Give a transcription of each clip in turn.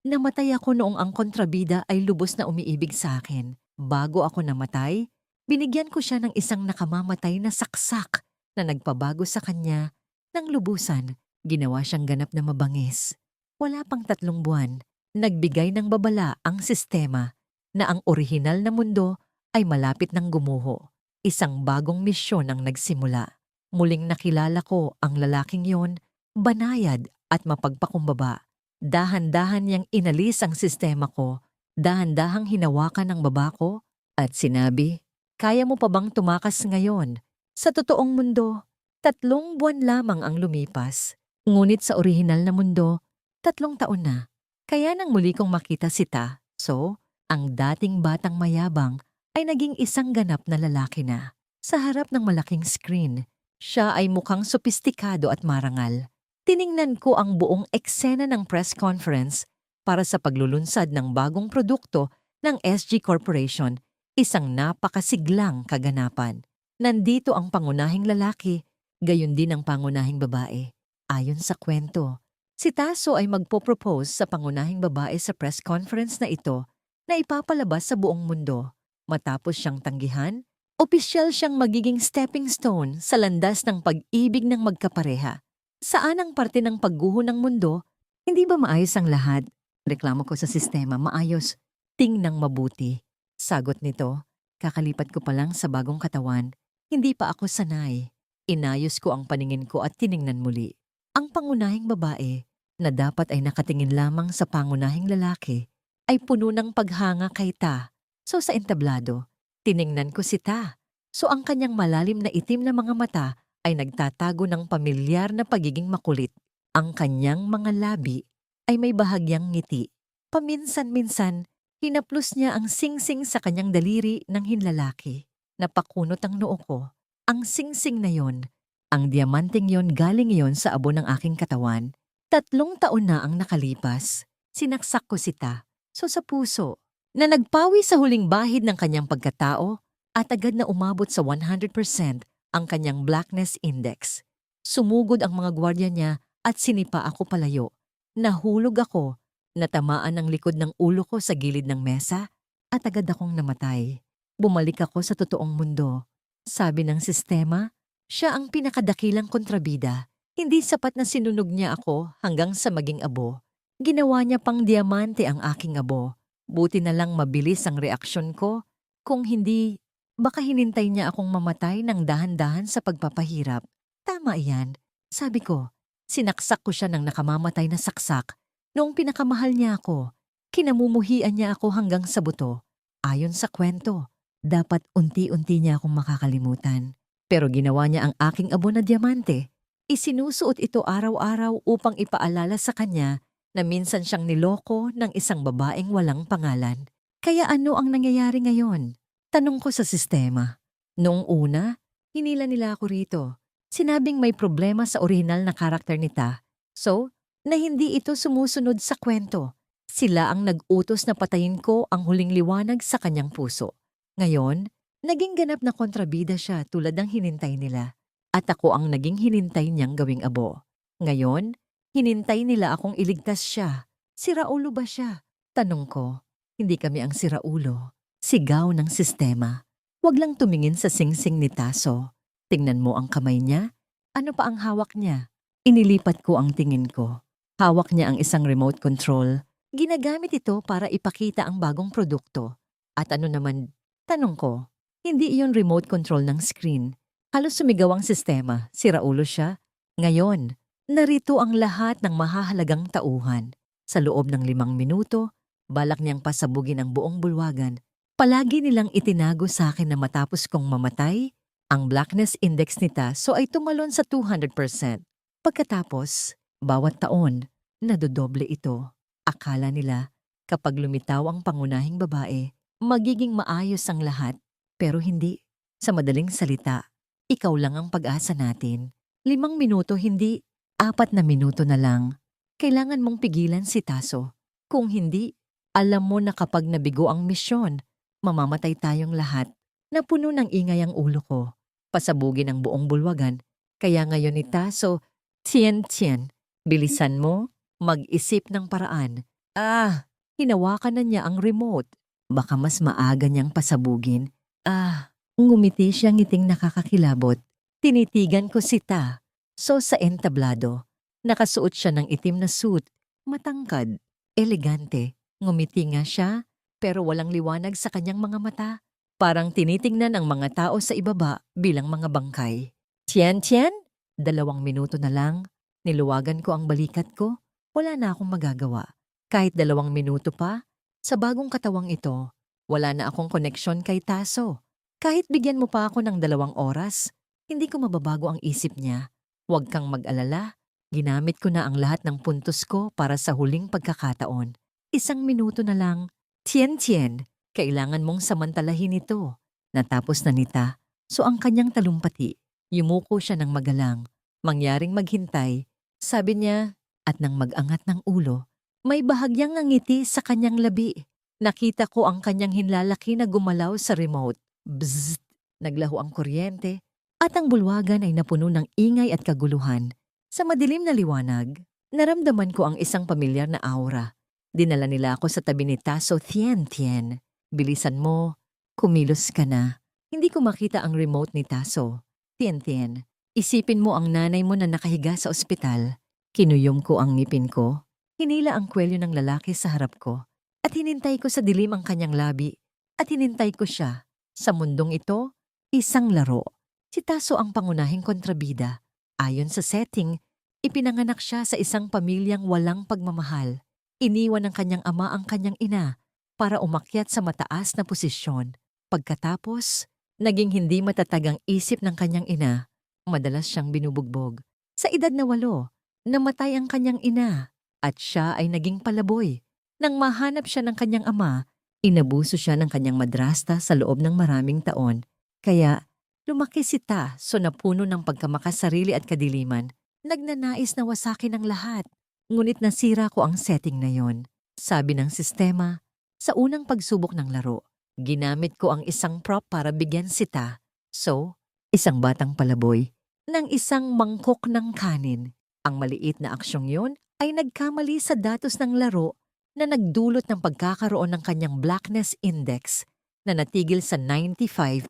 Namatay ako noong ang kontrabida ay lubos na umiibig sa akin. Bago ako namatay, binigyan ko siya ng isang nakamamatay na saksak na nagpabago sa kanya ng lubusan. Ginawa siyang ganap na mabangis. Wala pang 3 buwan, nagbigay ng babala ang sistema na ang orihinal na mundo ay malapit ng gumuho. Isang bagong misyon ang nagsimula. Muling nakilala ko ang lalaking yon, banayad at mapagpakumbaba. Dahan-dahan niyang inalis ang sistema ko, dahan-dahang hinawakan ang baba ko at sinabi, "Kaya mo pa bang tumakas ngayon?" Sa totoong mundo, 3 buwan lamang ang lumipas. Ngunit sa orihinal na mundo, 3 taon na. Kaya nang muli kong makita si Ta, ang dating batang mayabang ay naging isang ganap na lalaki na. Sa harap ng malaking screen, siya ay mukhang sopistikado at marangal. Tiningnan ko ang buong eksena ng press conference para sa paglulunsad ng bagong produkto ng SG Corporation, isang napakasiglang kaganapan. Nandito ang pangunahing lalaki, gayon din ang pangunahing babae. Ayon sa kwento, si Taso ay magpo-propose sa pangunahing babae sa press conference na ito na ipapalabas sa buong mundo. Matapos siyang tanggihan, opisyal siyang magiging stepping stone sa landas ng pag-ibig ng magkapareha. Saan ang parte ng pagguho ng mundo? Hindi ba maayos ang lahat? Reklamo ko sa sistema, maayos. Tingnang mabuti. Sagot nito, kakalipat ko pa lang sa bagong katawan. Hindi pa ako sanay. Inayos ko ang paningin ko at tiningnan muli. Ang pangunahing babae, na dapat ay nakatingin lamang sa pangunahing lalaki, ay puno ng paghanga kay Ta. Sa entablado, tiningnan ko si Ta. Ang kanyang malalim na itim na mga mata ay nagtatago ng pamilyar na pagiging makulit. Ang kanyang mga labi ay may bahagyang ngiti. Paminsan-minsan, hinaplos niya ang singsing sa kanyang daliri ng hinlalaki. Napakunot ang noo ko. Ang singsing na yon, ang diamanteng yon galing yon sa abo ng aking katawan. 3 taon na ang nakalipas. Sinaksak ko si Ta, sa puso, na nagpawi sa huling bahid ng kanyang pagkatao at agad na umabot sa 100% ang kanyang blackness index. Sumugod ang mga gwardiya niya at sinipa ako palayo. Nahulog ako, natamaan ang likod ng ulo ko sa gilid ng mesa at agad akong namatay. Bumalik ako sa totoong mundo. Sabi ng sistema, siya ang pinakadakilang kontrabida. Hindi sapat na sinunog niya ako hanggang sa maging abo. Ginawa niya pang diamante ang aking abo. Buti na lang mabilis ang reaksyon ko. Kung hindi, baka hinintay niya akong mamatay ng dahan-dahan sa pagpapahirap. Tama iyan. Sabi ko, sinaksak ko siya ng nakamamatay na saksak. Noong pinakamahal niya ako, kinamumuhian niya ako hanggang sa buto. Ayon sa kwento, dapat unti-unti niya akong makakalimutan. Pero ginawa niya ang aking abo na diamante. Isinusuot ito araw-araw upang ipaalala sa kanya na minsan siyang niloko ng isang babaeng walang pangalan. Kaya ano ang nangyayari ngayon? Tanong ko sa sistema. Noong una, hinila nila ako rito. Sinabing may problema sa orihinal na karakter ni Ta. Na hindi ito sumusunod sa kwento. Sila ang nag-utos na patayin ko ang huling liwanag sa kanyang puso. Ngayon, naging ganap na kontrabida siya tulad ng hinintay nila. At ako ang naging hinintay niyang gawing abo. Ngayon, hinintay nila akong iligtas siya. Siraulo ba siya? Tanong ko. Hindi kami ang siraulo. Sigaw ng sistema. Huwag lang tumingin sa singsing ni Taso. Tingnan mo ang kamay niya. Ano pa ang hawak niya? Inilipat ko ang tingin ko. Hawak niya ang isang remote control. Ginagamit ito para ipakita ang bagong produkto. At ano naman, tanong ko, hindi iyon remote control ng screen. Halos sumigaw ang sistema, siraulo siya. Ngayon, narito ang lahat ng mahahalagang tauhan. Sa loob ng 5 minuto, balak niyang pasabugin ang buong bulwagan. Palagi nilang itinago sa akin na matapos kong mamatay, ang blackness index ni Taso ay tumalon sa 200%. Pagkatapos, bawat taon, nadodoble ito. Akala nila, kapag lumitaw ang pangunahing babae, magiging maayos ang lahat. Pero hindi. Sa madaling salita, ikaw lang ang pag-asa natin. 5 minuto hindi, 4 na minuto na lang. Kailangan mong pigilan si Taso. Kung hindi, alam mo na kapag nabigo ang misyon, mamamatay tayong lahat. Napuno ng ingay ang ulo ko. Pasabugin ang buong bulwagan. Kaya ngayon ni Taso, Tien, bilisan mo, mag-isip ng paraan. Hinawakan na niya ang remote. Baka mas maaga niyang pasabugin. Ngumiti siya ngiting nakakakilabot. Tinitigan ko si Ta. So sa entablado, nakasuot siya ng itim na suit. Matangkad, elegante. Ngumiti nga siya, pero walang liwanag sa kanyang mga mata. Parang tinitingnan ang mga tao sa ibaba bilang mga bangkay. Tiyan? 2 minuto na lang. Niluwagan ko ang balikat ko. Wala na akong magagawa. Kahit 2 minuto pa, sa bagong katawang ito, wala na akong koneksyon kay Taso. Kahit bigyan mo pa ako ng 2 oras, hindi ko mababago ang isip niya. Huwag kang mag-alala. Ginamit ko na ang lahat ng puntos ko para sa huling pagkakataon. 1 minuto na lang. Tien, kailangan mong samantalahin ito. Natapos na nita, so ang kanyang talumpati. Yumuko siya ng magalang. Mangyaring maghintay. Sabi niya, at nang mag-angat ng ulo, may bahagyang ngiti sa kanyang labi. Nakita ko ang kanyang hinlalaki na gumalaw sa remote. Bzzzt! Naglaho ang kuryente at ang bulwagan ay napuno ng ingay at kaguluhan. Sa madilim na liwanag, naramdaman ko ang isang pamilyar na aura. Dinala nila ako sa tabi ni Taso. Tien. Bilisan mo, kumilos ka na. Hindi ko makita ang remote ni Taso. Tien, isipin mo ang nanay mo na nakahiga sa ospital. Kinuyom ko ang ngipin ko. Hinila ang kwelyo ng lalaki sa harap ko. At hinintay ko sa dilim ang kanyang labi. At hinintay ko siya. Sa mundong ito, isang laro. Si Taso ang pangunahing kontrabida. Ayon sa setting, ipinanganak siya sa isang pamilyang walang pagmamahal. Iniwan ng kanyang ama ang kanyang ina para umakyat sa mataas na posisyon. Pagkatapos, naging hindi matatag ang isip ng kanyang ina. Madalas siyang binubugbog. Sa edad na 8, namatay ang kanyang ina at siya ay naging palaboy. Nang mahanap siya ng kanyang ama, inabuso siya ng kanyang madrasta sa loob ng maraming taon. Kaya, lumaki si Ta, so napuno ng pagkamakasarili at kadiliman. Nagnanais na wasakin ang lahat. Ngunit nasira ko ang setting na yon. Sabi ng sistema, sa unang pagsubok ng laro, ginamit ko ang isang prop para bigyan si Ta. So, isang batang palaboy ng isang mangkok ng kanin. Ang maliit na aksyong yon ay nagkamali sa datos ng laro na nagdulot ng pagkakaroon ng kanyang blackness index na natigil sa 95%.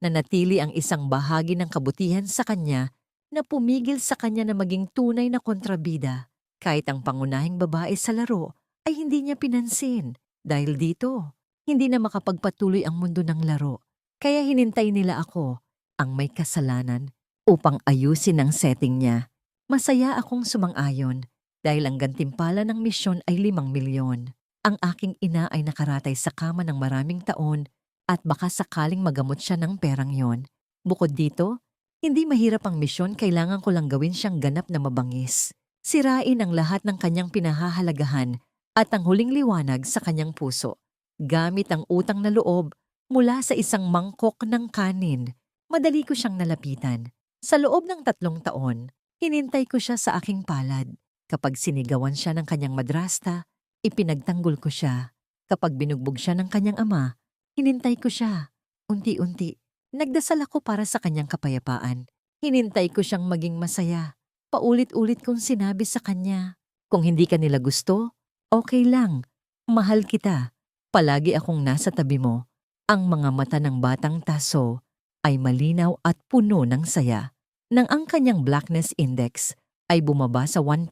Nanatili ang isang bahagi ng kabutihan sa kanya na pumigil sa kanya na maging tunay na kontrabida. Kahit ang pangunahing babae sa laro ay hindi niya pinansin. Dahil dito, hindi na makapagpatuloy ang mundo ng laro. Kaya hinintay nila ako, ang may kasalanan, upang ayusin ang setting niya. Masaya akong sumang-ayon dahil ang gantimpala ng misyon ay 5 milyon. Ang aking ina ay nakaratay sa kama ng maraming taon at baka sakaling magamot siya ng perang yon. Bukod dito, hindi mahirap ang misyon, kailangan ko lang gawin siyang ganap na mabangis. Sirain ang lahat ng kanyang pinahahalagahan at ang huling liwanag sa kanyang puso. Gamit ang utang na loob mula sa isang mangkok ng kanin, madali ko siyang nalapitan. Sa loob ng 3 taon, hinintay ko siya sa aking palad. Kapag sinigawan siya ng kanyang madrasta, ipinagtanggol ko siya. Kapag binugbog siya ng kanyang ama, hinintay ko siya. Unti-unti, nagdasal ako para sa kanyang kapayapaan. Hinintay ko siyang maging masaya. Paulit-ulit kong sinabi sa kanya, kung hindi ka nila gusto, okay lang. Mahal kita. Palagi akong nasa tabi mo. Ang mga mata ng batang Taso ay malinaw at puno ng saya. Nang ang kanyang blackness index ay bumaba sa 1%,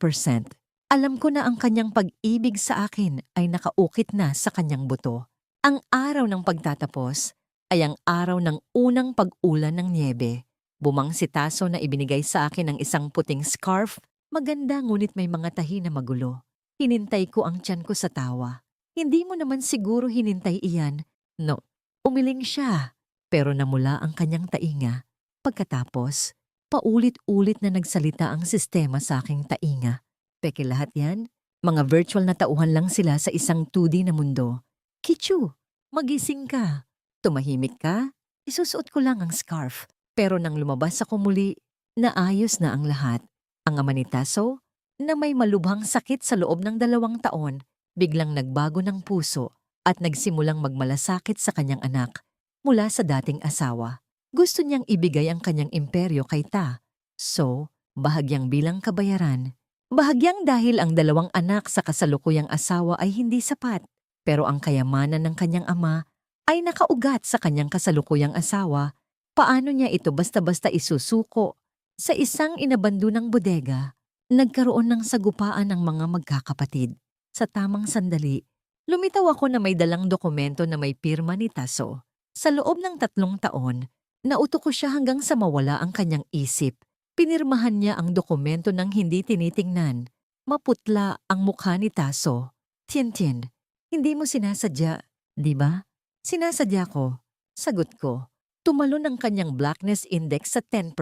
alam ko na ang kanyang pag-ibig sa akin ay nakaukit na sa kanyang buto. Ang araw ng pagtatapos ay ang araw ng unang pag-ulan ng niebe. Bumang si Taso na ibinigay sa akin ng isang puting scarf. Maganda ngunit may mga tahi na magulo. Hinintay ko ang tiyan ko sa tawa. Hindi mo naman siguro hinintay iyan. No, umiling siya. Pero namula ang kanyang tainga. Pagkatapos, paulit-ulit na nagsalita ang sistema sa aking tainga. Peke lahat yan, mga virtual na tauhan lang sila sa isang 2D na mundo. Kichu, magising ka. Tumahimik ka, isusuot ko lang ang scarf. Pero nang lumabas ako muli, naayos na ang lahat. Ang ama ni Taso, na may malubhang sakit sa loob ng 2 taon, biglang nagbago ng puso at nagsimulang magmalasakit sa kanyang anak mula sa dating asawa. Gusto niyang ibigay ang kanyang imperyo kay Ta. So, bahagyang bilang kabayaran, Bahagyang dahil ang 2 anak sa kasalukuyang asawa ay hindi sapat, pero ang kayamanan ng kanyang ama ay nakaugat sa kanyang kasalukuyang asawa, paano niya ito basta-basta isusuko sa isang inabandonang bodega? Nagkaroon ng sagupaan ng mga magkakapatid. Sa tamang sandali, lumitaw ako na may dalang dokumento na may pirma ni Taso. Sa loob ng 3 taon, nauto ko siya hanggang sa mawala ang kanyang isip. Pinirmahan niya ang dokumento ng hindi tinitingnan. Maputla ang mukha ni Taso. Tien-tien, hindi mo sinasadya, di ba? Sinasadya ko. Sagot ko. Tumalon ang kanyang blackness index sa 10%.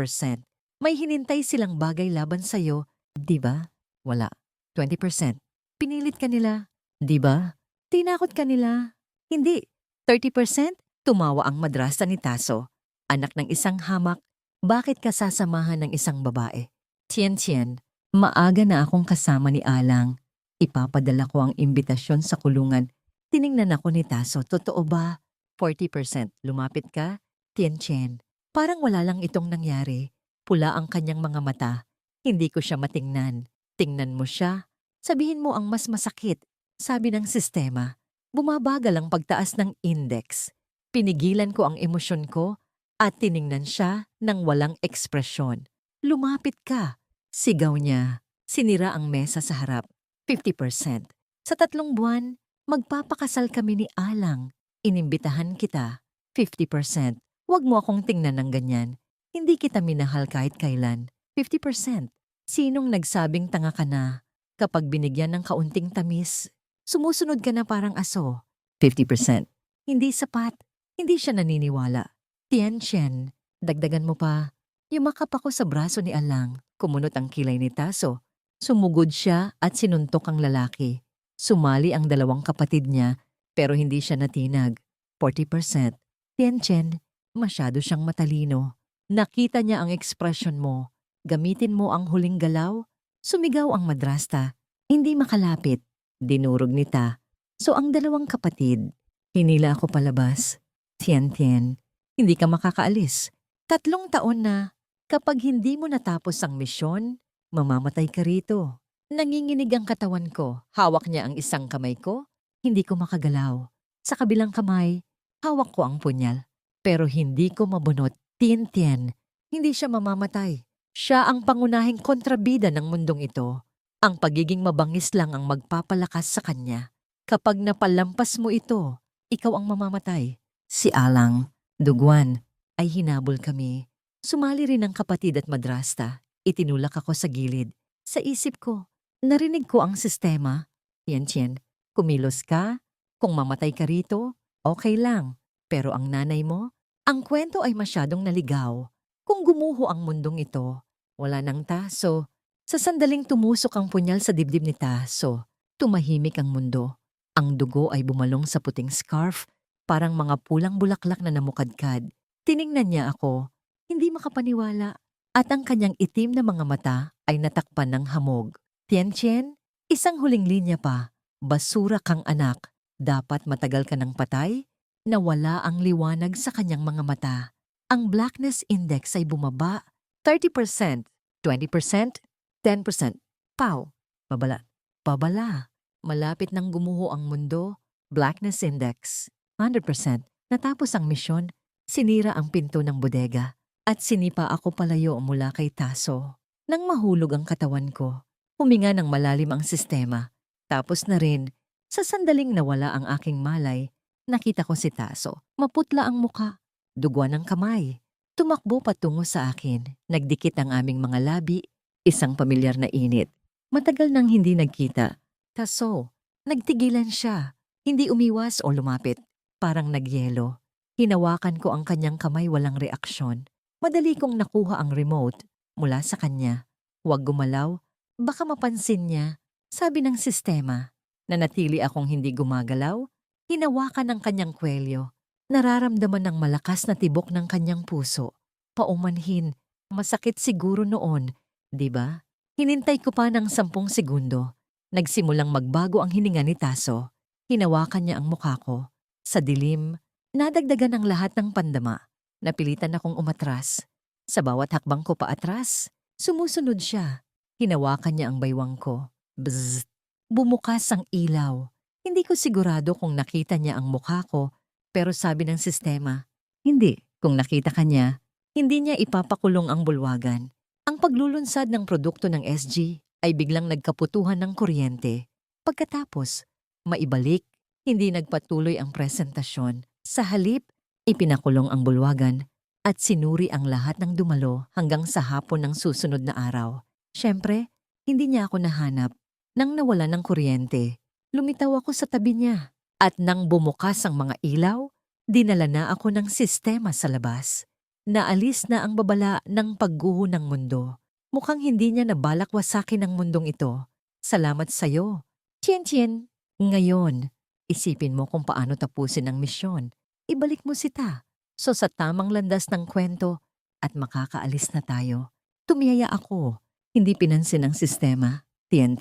May hinintay silang bagay laban sa'yo, di ba? Wala. 20%. Pinilit ka nila, di ba? Tinakot ka nila. Hindi. 30%? Tumawa ang madrasta ni Taso. Anak ng isang hamak, bakit ka sasamahan ng isang babae? Tien-tien, maaga na akong kasama ni Alang. Ipapadala ko ang imbitasyon sa kulungan. Tiningnan ako ni Taso, totoo ba? 40%. Lumapit ka? Tien-tien, parang wala lang itong nangyari. Pula ang kanyang mga mata. Hindi ko siya matingnan. Tingnan mo siya. Sabihin mo ang mas masakit. Sabi ng sistema. Bumabagal ang pagtaas ng index. Pinigilan ko ang emosyon ko at tiningnan siya ng walang ekspresyon. Lumapit ka. Sigaw niya. Sinira ang mesa sa harap. 50%. Sa 3 buwan, magpapakasal kami ni Alang. Inimbitahan kita. 50%. Huwag mo akong tingnan ng ganyan. Hindi kita minahal kahit kailan. 50%. Sinong nagsabing tanga ka na? Kapag binigyan ng kaunting tamis, sumusunod ka na parang aso. 50%. Hindi sapat. Hindi siya naniniwala. Tien-tien, dagdagan mo pa. Yumakap ako sa braso ni Alang. Kumunot ang kilay ni Taso. Sumugod siya at sinuntok ang lalaki. Sumali ang 2 kapatid niya pero hindi siya natinag. 40%. Tien-tien, masyado siyang matalino. Nakita niya ang ekspresyon mo. Gamitin mo ang huling galaw. Sumigaw ang madrasta. Hindi makalapit. Dinurog ni Ta. So ang 2 kapatid. Hinila ako palabas. Tien-tien, hindi ka makakaalis. 3 taon na. Kapag hindi mo natapos ang misyon, mamamatay ka rito. Nanginginig ang katawan ko. Hawak niya ang isang kamay ko. Hindi ko makagalaw. Sa kabilang kamay, hawak ko ang punyal. Pero hindi ko mabunot. Tien-tien, hindi siya mamamatay. Siya ang pangunahing kontrabida ng mundong ito. Ang pagiging mabangis lang ang magpapalakas sa kanya. Kapag napalampas mo ito, ikaw ang mamamatay. Si Alang, Dugwan, ay hinabol kami. Sumali rin ang kapatid at madrasta. Itinulak ako sa gilid. Sa isip ko, narinig ko ang sistema. Tien-tien, kumilos ka? Kung mamatay ka rito, okay lang. Pero ang nanay mo, ang kwento ay masyadong naligaw. Kung gumuho ang mundong ito, wala nang Taso. Sa sandaling tumusok ang punyal sa dibdib ni Taso, tumahimik ang mundo. Ang dugo ay bumalong sa puting scarf, parang mga pulang bulaklak na namukadkad. Tiningnan niya ako, hindi makapaniwala, at ang kanyang itim na mga mata ay natakpan ng hamog. Tien-tien, isang huling linya pa. Basura kang anak. Dapat matagal ka ng patay? Nawala ang liwanag sa kanyang mga mata. Ang blackness index ay bumaba. 30%, 20%, 10%. Pow! Babala. Babala. Malapit nang gumuho ang mundo. Blackness index. 100%. Natapos ang misyon, sinira ang pinto ng bodega at sinipa ako palayo mula kay Taso. Nang mahulog ang katawan ko, huminga ng malalim ang sistema. Tapos na rin, sa sandaling nawala ang aking malay, nakita ko si Taso. Maputla ang muka, dugwan ng kamay. Tumakbo patungo sa akin, nagdikit ang aming mga labi, isang pamilyar na init. Matagal nang hindi nagkita. Taso, nagtigilan siya, hindi umiwas o lumapit. Parang nagyelo. Hinawakan ko ang kanyang kamay walang reaksyon. Madali kong nakuha ang remote mula sa kanya. Huwag gumalaw, baka mapansin niya. Sabi ng sistema. Nanatili akong hindi gumagalaw. Hinawakan ang kanyang kwelyo. Nararamdaman ng malakas na tibok ng kanyang puso. Paumanhin, masakit siguro noon, di ba? Hinintay ko pa ng 10 segundo. Nagsimulang magbago ang hininga ni Taso. Hinawakan niya ang mukha ko. Sa dilim, nadagdagan ang lahat ng pandama. Napilitan akong umatras. Sa bawat hakbang ko paatras, sumusunod siya. Hinawakan niya ang baywang ko. Bzzzt. Bumukas ang ilaw. Hindi ko sigurado kung nakita niya ang mukha ko, pero sabi ng sistema, hindi. Kung nakita ka niya, hindi niya ipapakulong ang bulwagan. Ang paglulunsad ng produkto ng SG ay biglang nagkaputuhan ng kuryente. Pagkatapos, maibalik, hindi nagpatuloy ang presentasyon. Sa halip, ipinakulong ang bulwagan at sinuri ang lahat ng dumalo hanggang sa hapon ng susunod na araw. Siyempre, hindi niya ako nahanap. Nang nawala ng kuryente, lumitaw ako sa tabi niya. At nang bumukas ang mga ilaw, dinala na ako ng sistema sa labas. Naalis na ang babala ng pagguho ng mundo. Mukhang hindi niya nabalak wasakin ang mundong ito. Salamat sa'yo. Tien. Ngayon, isipin mo kung paano tapusin ang misyon. Ibalik mo si Ta. So sa tamang landas ng kwento at makakaalis na tayo. Tumiyaya ako. Hindi pinansin ang sistema. Tien.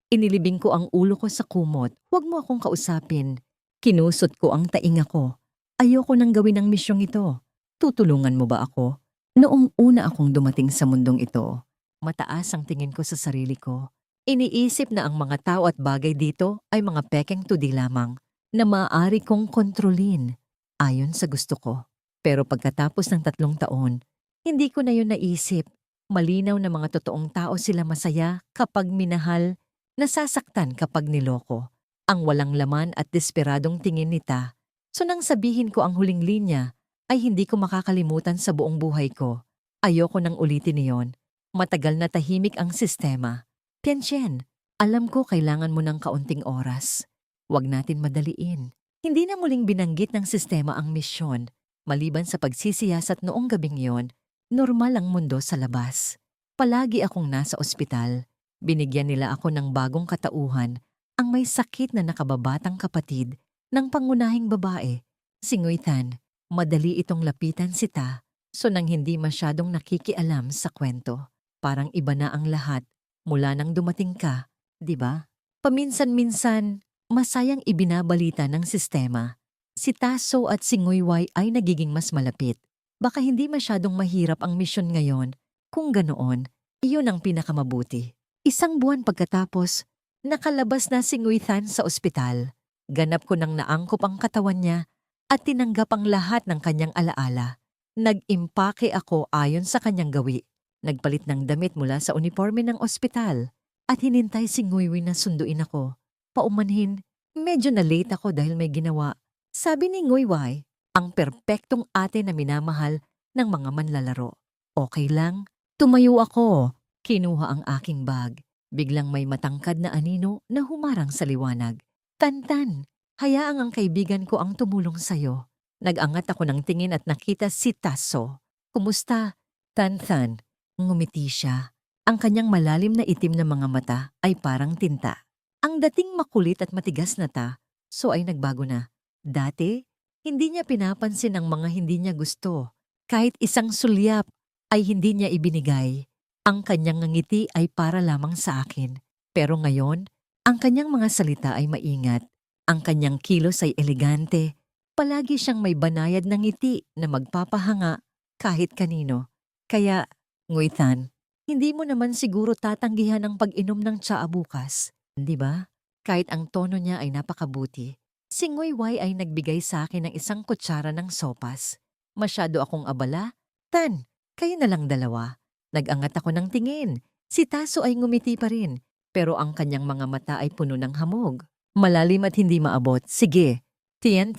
Inilibing ko ang ulo ko sa kumot. Huwag mo akong kausapin. Kinusot ko ang tainga ko. Ayoko nang gawin ang misyong ito. Tutulungan mo ba ako? Noong una akong dumating sa mundong ito, mataas ang tingin ko sa sarili ko. Iniisip na ang mga tao at bagay dito ay mga pekeng tudi lamang na maaari kong kontrolin ayon sa gusto ko. Pero pagkatapos ng 3 taon, hindi ko na yun naisip. Malinaw na mga totoong tao sila masaya kapag minahal, nasasaktan kapag niloko. Ang walang laman at desperadong tingin ni Ta. So nang sabihin ko ang huling linya, ay hindi ko makakalimutan sa buong buhay ko. Ayoko nang ulitin niyon. Matagal na tahimik ang sistema. Tien, alam ko kailangan mo ng kaunting oras. Huwag natin madaliin. Hindi na muling binanggit ng sistema ang misyon. Maliban sa pagsisiyasat noong gabing yon, normal ang mundo sa labas. Palagi akong nasa ospital. Binigyan nila ako ng bagong katauhan, ang may sakit na nakababatang kapatid ng pangunahing babae, si Nguy Tan. Madali itong lapitan si Ta, so nang hindi masyadong nakikialam sa kwento. Parang iba na ang lahat mula nang dumating ka, di ba? Paminsan-minsan, masayang ibinabalita ng sistema. Si Taso at si Nguy ay nagiging mas malapit. Baka hindi masyadong mahirap ang misyon ngayon. Kung ganoon, iyon ang pinakamabuti. 1 buwan pagkatapos, nakalabas na si Nguy Tan sa ospital. Ganap ko nang naangkop ang katawan niya at tinanggap ang lahat ng kanyang alaala. Nag-impake ako ayon sa kanyang gawi. Nagpalit ng damit mula sa uniforme ng ospital at hinintay si Nguy na sunduin ako. Paumanhin, medyo na-late ako dahil may ginawa. Sabi ni Nguy, ang perpektong ate na minamahal ng mga manlalaro. Okay lang, tumayo ako. Kinuha ang aking bag. Biglang may matangkad na anino na humarang sa liwanag. Tan, hayaang ang kaibigan ko ang tumulong sa'yo. Nag-angat ako ng tingin at nakita si Taso. Kumusta? Tan, ngumiti siya. Ang kanyang malalim na itim na mga mata ay parang tinta. Ang dating makulit at matigas na Ta, so ay nagbago na. Dati, hindi niya pinapansin ang mga hindi niya gusto. Kahit isang sulyap ay hindi niya ibinigay. Ang kanyang ngiti ay para lamang sa akin. Pero ngayon, ang kanyang mga salita ay maingat. Ang kanyang kilos ay elegante. Palagi siyang may banayad na ngiti na magpapahanga kahit kanino. Kaya, Nguy Tan, hindi mo naman siguro tatanggihan ang pag-inom ng tsaa bukas, di ba? Kahit ang tono niya ay napakabuti. Si Nguy ay nagbigay sa akin ng 1 kutsara ng sopas. Masyado akong abala. Tan, kayo na lang dalawa. Nag-angat ako ng tingin. Si Taso ay ngumiti pa rin, pero ang kanyang mga mata ay puno ng hamog. Malalim at hindi maabot. Sige, Tien,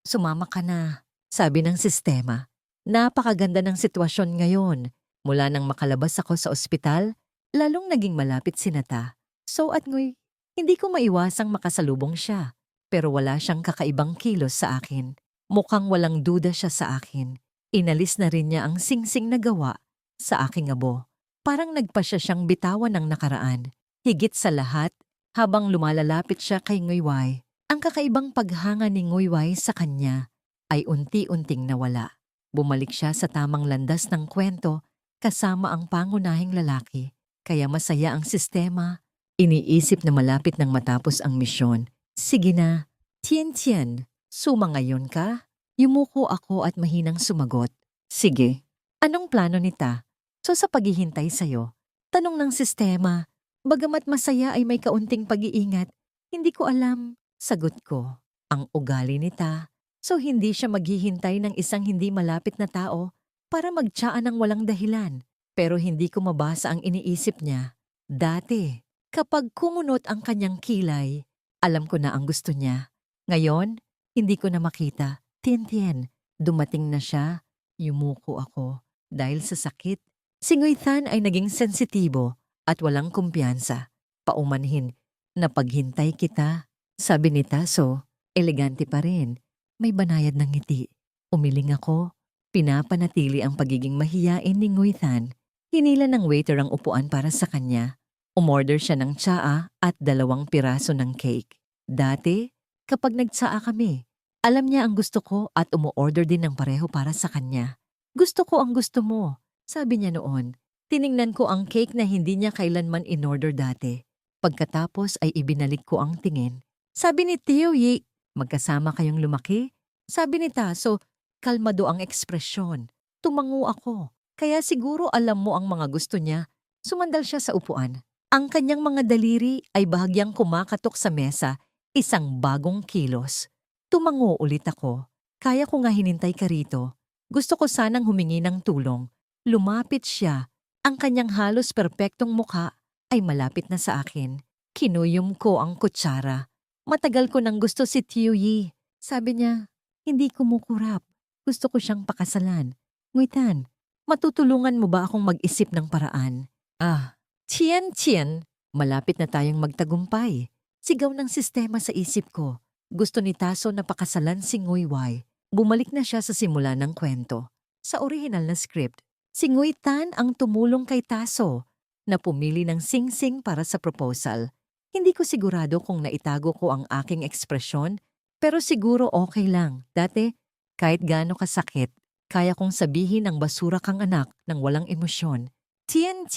sumama ka na, sabi ng sistema. Napakaganda ng sitwasyon ngayon. Mula nang makalabas ako sa ospital, lalong naging malapit si Ta. So at Nguy, hindi ko maiwasang makasalubong siya. Pero wala siyang kakaibang kilos sa akin. Mukhang walang duda siya sa akin. Inalis na rin niya ang singsing na gawa sa aking abo. Parang nagpa siyang bitawan ng nakaraan. Higit sa lahat, habang lumalalapit siya kay Nguy, ang kakaibang paghanga ni Nguy sa kanya ay unti-unting nawala. Bumalik siya sa tamang landas ng kwento kasama ang pangunahing lalaki. Kaya masaya ang sistema. Iniisip na malapit nang matapos ang misyon. Sige na, Tien, sumangayon ka? Yumuko ako at mahinang sumagot. Sige, anong plano ni Ta? So sa paghihintay sa'yo, Tanong ng sistema. Bagamat masaya ay may kaunting pag-iingat, hindi ko alam. Sagot ko. Ang ugali nita. So hindi siya maghihintay ng isang hindi malapit na tao para magtsaan ng walang dahilan. Pero hindi ko mabasa ang iniisip niya. Dati, kapag kumunot ang kanyang kilay, alam ko na ang gusto niya. Ngayon, hindi ko na makita. Tien-tien, dumating na siya. Yumuko ako dahil sa sakit. Si Nguyen ay naging sensitibo at walang kumpiyansa. Paumanhin, napaghintay kita. Sabi ni Taso, elegante pa rin. May banayad ng ngiti. Umiling ako. Pinapanatili ang pagiging mahiyain ni Nguyen. Hinila ng waiter ang upuan para sa kanya. Umorder siya ng tsaa at 2 piraso ng cake. Dati, kapag nagtsaa kami, alam niya ang gusto ko at umu-order din ng pareho para sa kanya. Gusto ko ang gusto mo, sabi niya noon. Tiningnan ko ang cake na hindi niya kailanman in-order dati. Pagkatapos ay ibinalik ko ang tingin. Sabi ni Tio Yi, magkasama kayong lumaki? Sabi ni Taso, kalmado ang ekspresyon. Tumango ako, kaya siguro alam mo ang mga gusto niya. Sumandal siya sa upuan. Ang kanyang mga daliri ay bahagyang kumakatok sa mesa, isang bagong kilos. Tumango ulit ako. Kaya ko nga hinintay ka rito. Gusto ko sanang humingi ng tulong. Lumapit siya. Ang kanyang halos perpektong mukha ay malapit na sa akin. Kinuyom ko ang kutsara. Matagal ko nang gusto si Tio Yi. Sabi niya, hindi kumukurap. Gusto ko siyang pakasalan. Nguyen, matutulungan mo ba akong mag-isip ng paraan? Tien, malapit na tayong magtagumpay. Sigaw ng sistema sa isip ko. Gusto ni Taso na pakasalan si Nguyen. Bumalik na siya sa simula ng kwento. Sa orihinal na script, si Nguyen ang tumulong kay Taso na pumili ng sing-sing para sa proposal. Hindi ko sigurado kung naitago ko ang aking ekspresyon, pero siguro okay lang. Dati, kahit gaano kasakit, kaya kong sabihin ng basura kang anak ng walang emosyon. Tien,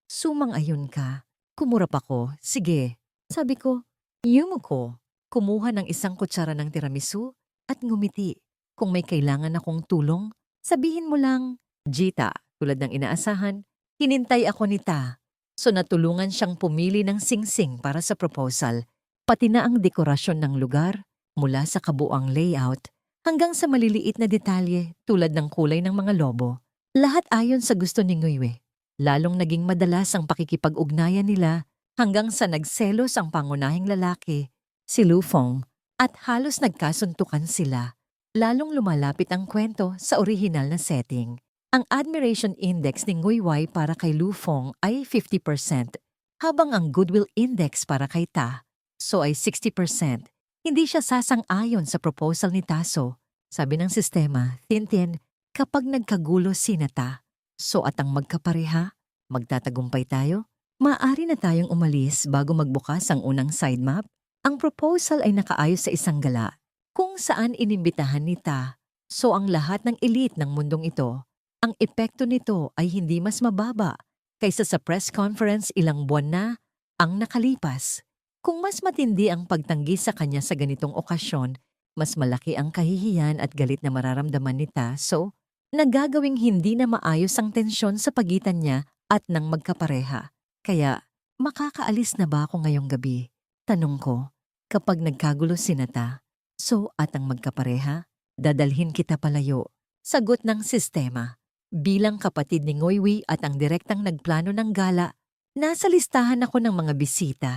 sumang-ayon ka. Kumurap ako. Sige. Sabi ko, yumuko. Kumuha ng isang kutsara ng tiramisu at ngumiti. Kung may kailangan akong tulong, sabihin mo lang, Jita, tulad ng inaasahan, hinintay ako ni Ta. So natulungan siyang pumili ng sing-sing para sa proposal, pati na ang dekorasyon ng lugar, mula sa kabuang layout hanggang sa maliliit na detalye tulad ng kulay ng mga lobo. Lahat ayon sa gusto ni Nguyen. Lalong naging madalas ang pakikipag-ugnayan nila hanggang sa nagselos ang pangunahing lalaki, si Lufeng, at halos nagkasuntukan sila. Lalong lumalapit ang kwento sa orihinal na setting. Ang admiration index ni Nguyen para kay Lufeng ay 50%, habang ang goodwill index para kay Ta ay 60%. Hindi siya sasang-ayon sa proposal ni Taso. Sabi ng sistema, Tintin, kapag nagkagulo si Ta, at ang magkapareha, magtatagumpay tayo? Maaari na tayong umalis bago magbukas ang unang side map. Ang proposal ay nakaayos sa isang gala, kung saan inimbitahan ni Ta. Ang lahat ng elite ng mundong ito, ang epekto nito ay hindi mas mababa kaysa sa press conference ilang buwan na ang nakalipas. Kung mas matindi ang pagtanggi sa kanya sa ganitong okasyon, mas malaki ang kahihiyan at galit na mararamdaman ni Ta. Nagagawing hindi na maayos ang tensyon sa pagitan niya at ng magkapareha. Kaya, makakaalis na ba ako ngayong gabi? Tanong ko, kapag nagkagulo si Ta, at ang magkapareha, dadalhin kita palayo. Sagot ng sistema. Bilang kapatid ni Nguyen at ang direktang nagplano ng gala, nasa listahan ako ng mga bisita.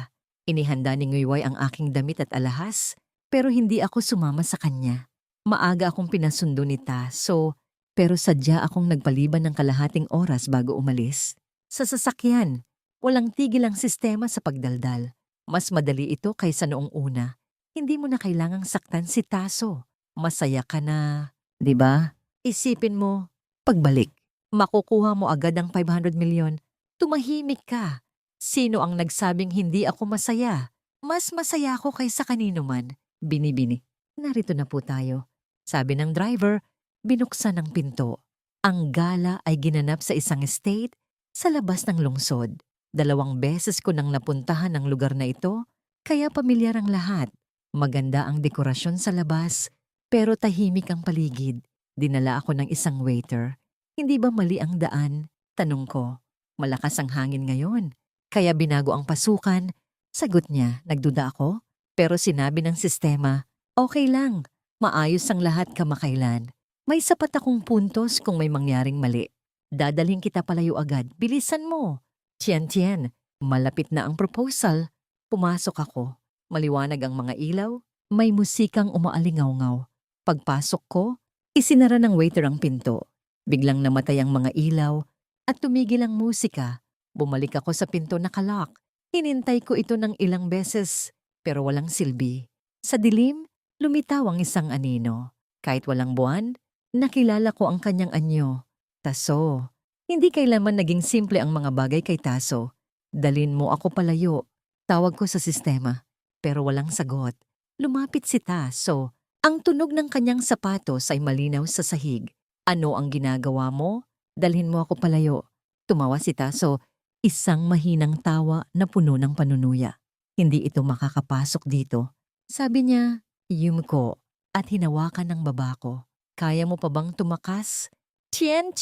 Inihanda ni Nguyen ang aking damit at alahas, pero hindi ako sumama sa kanya. Maaga akong pinasundo ni Ta, pero sadya akong nagpaliban ng kalahating oras bago umalis. Sa sasakyan, walang tigil ang sistema sa pagdaldal. Mas madali ito kaysa noong una. Hindi mo na kailangang saktan si Taso. Masaya ka na, di ba? Isipin mo, pagbalik, makukuha mo agad ang 500 milyon. Tumahimik ka. Sino ang nagsabing hindi ako masaya? Mas masaya ako kaysa kanino man. Binibini. Narito na po tayo. Sabi ng driver, binuksan ang pinto. Ang gala ay ginanap sa isang estate sa labas ng lungsod. 2 beses ko nang napuntahan ang lugar na ito, kaya pamilyar ang lahat. Maganda ang dekorasyon sa labas, pero tahimik ang paligid. Dinala ako ng isang waiter. Hindi ba mali ang daan? Tanong ko. Malakas ang hangin ngayon. Kaya binago ang pasukan. Sagot niya, nagduda ako. Pero sinabi ng sistema, okay lang. Maayos ang lahat kamakailan. May sapat akong puntos kung may mangyaring mali. Dadalhin kita palayo agad. Bilisan mo. Tien, malapit na ang proposal. Pumasok ako. Maliwanag ang mga ilaw. May musikang umaalingaw-ngaw. Pagpasok ko, isinara ng waiter ang pinto. Biglang namatay ang mga ilaw at tumigil ang musika. Bumalik ako sa pinto na kalak. Hinintay ko ito ng ilang beses pero walang silbi. Sa dilim, lumitaw ang isang anino. Kahit walang buwan, nakilala ko ang kanyang anyo. Taso. Hindi kailanman naging simple ang mga bagay kay Taso. Dalin mo ako palayo. Tawag ko sa sistema. Pero walang sagot. Lumapit si Taso. Ang tunog ng kanyang sapatos ay malinaw sa sahig. Ano ang ginagawa mo? Dalhin mo ako palayo. Tumawa si Taso. Isang mahinang tawa na puno ng panunuya. Hindi ito makakapasok dito. Sabi niya, Yumko, at hinawakan ng baba ko. Kaya mo pa bang tumakas? Tien.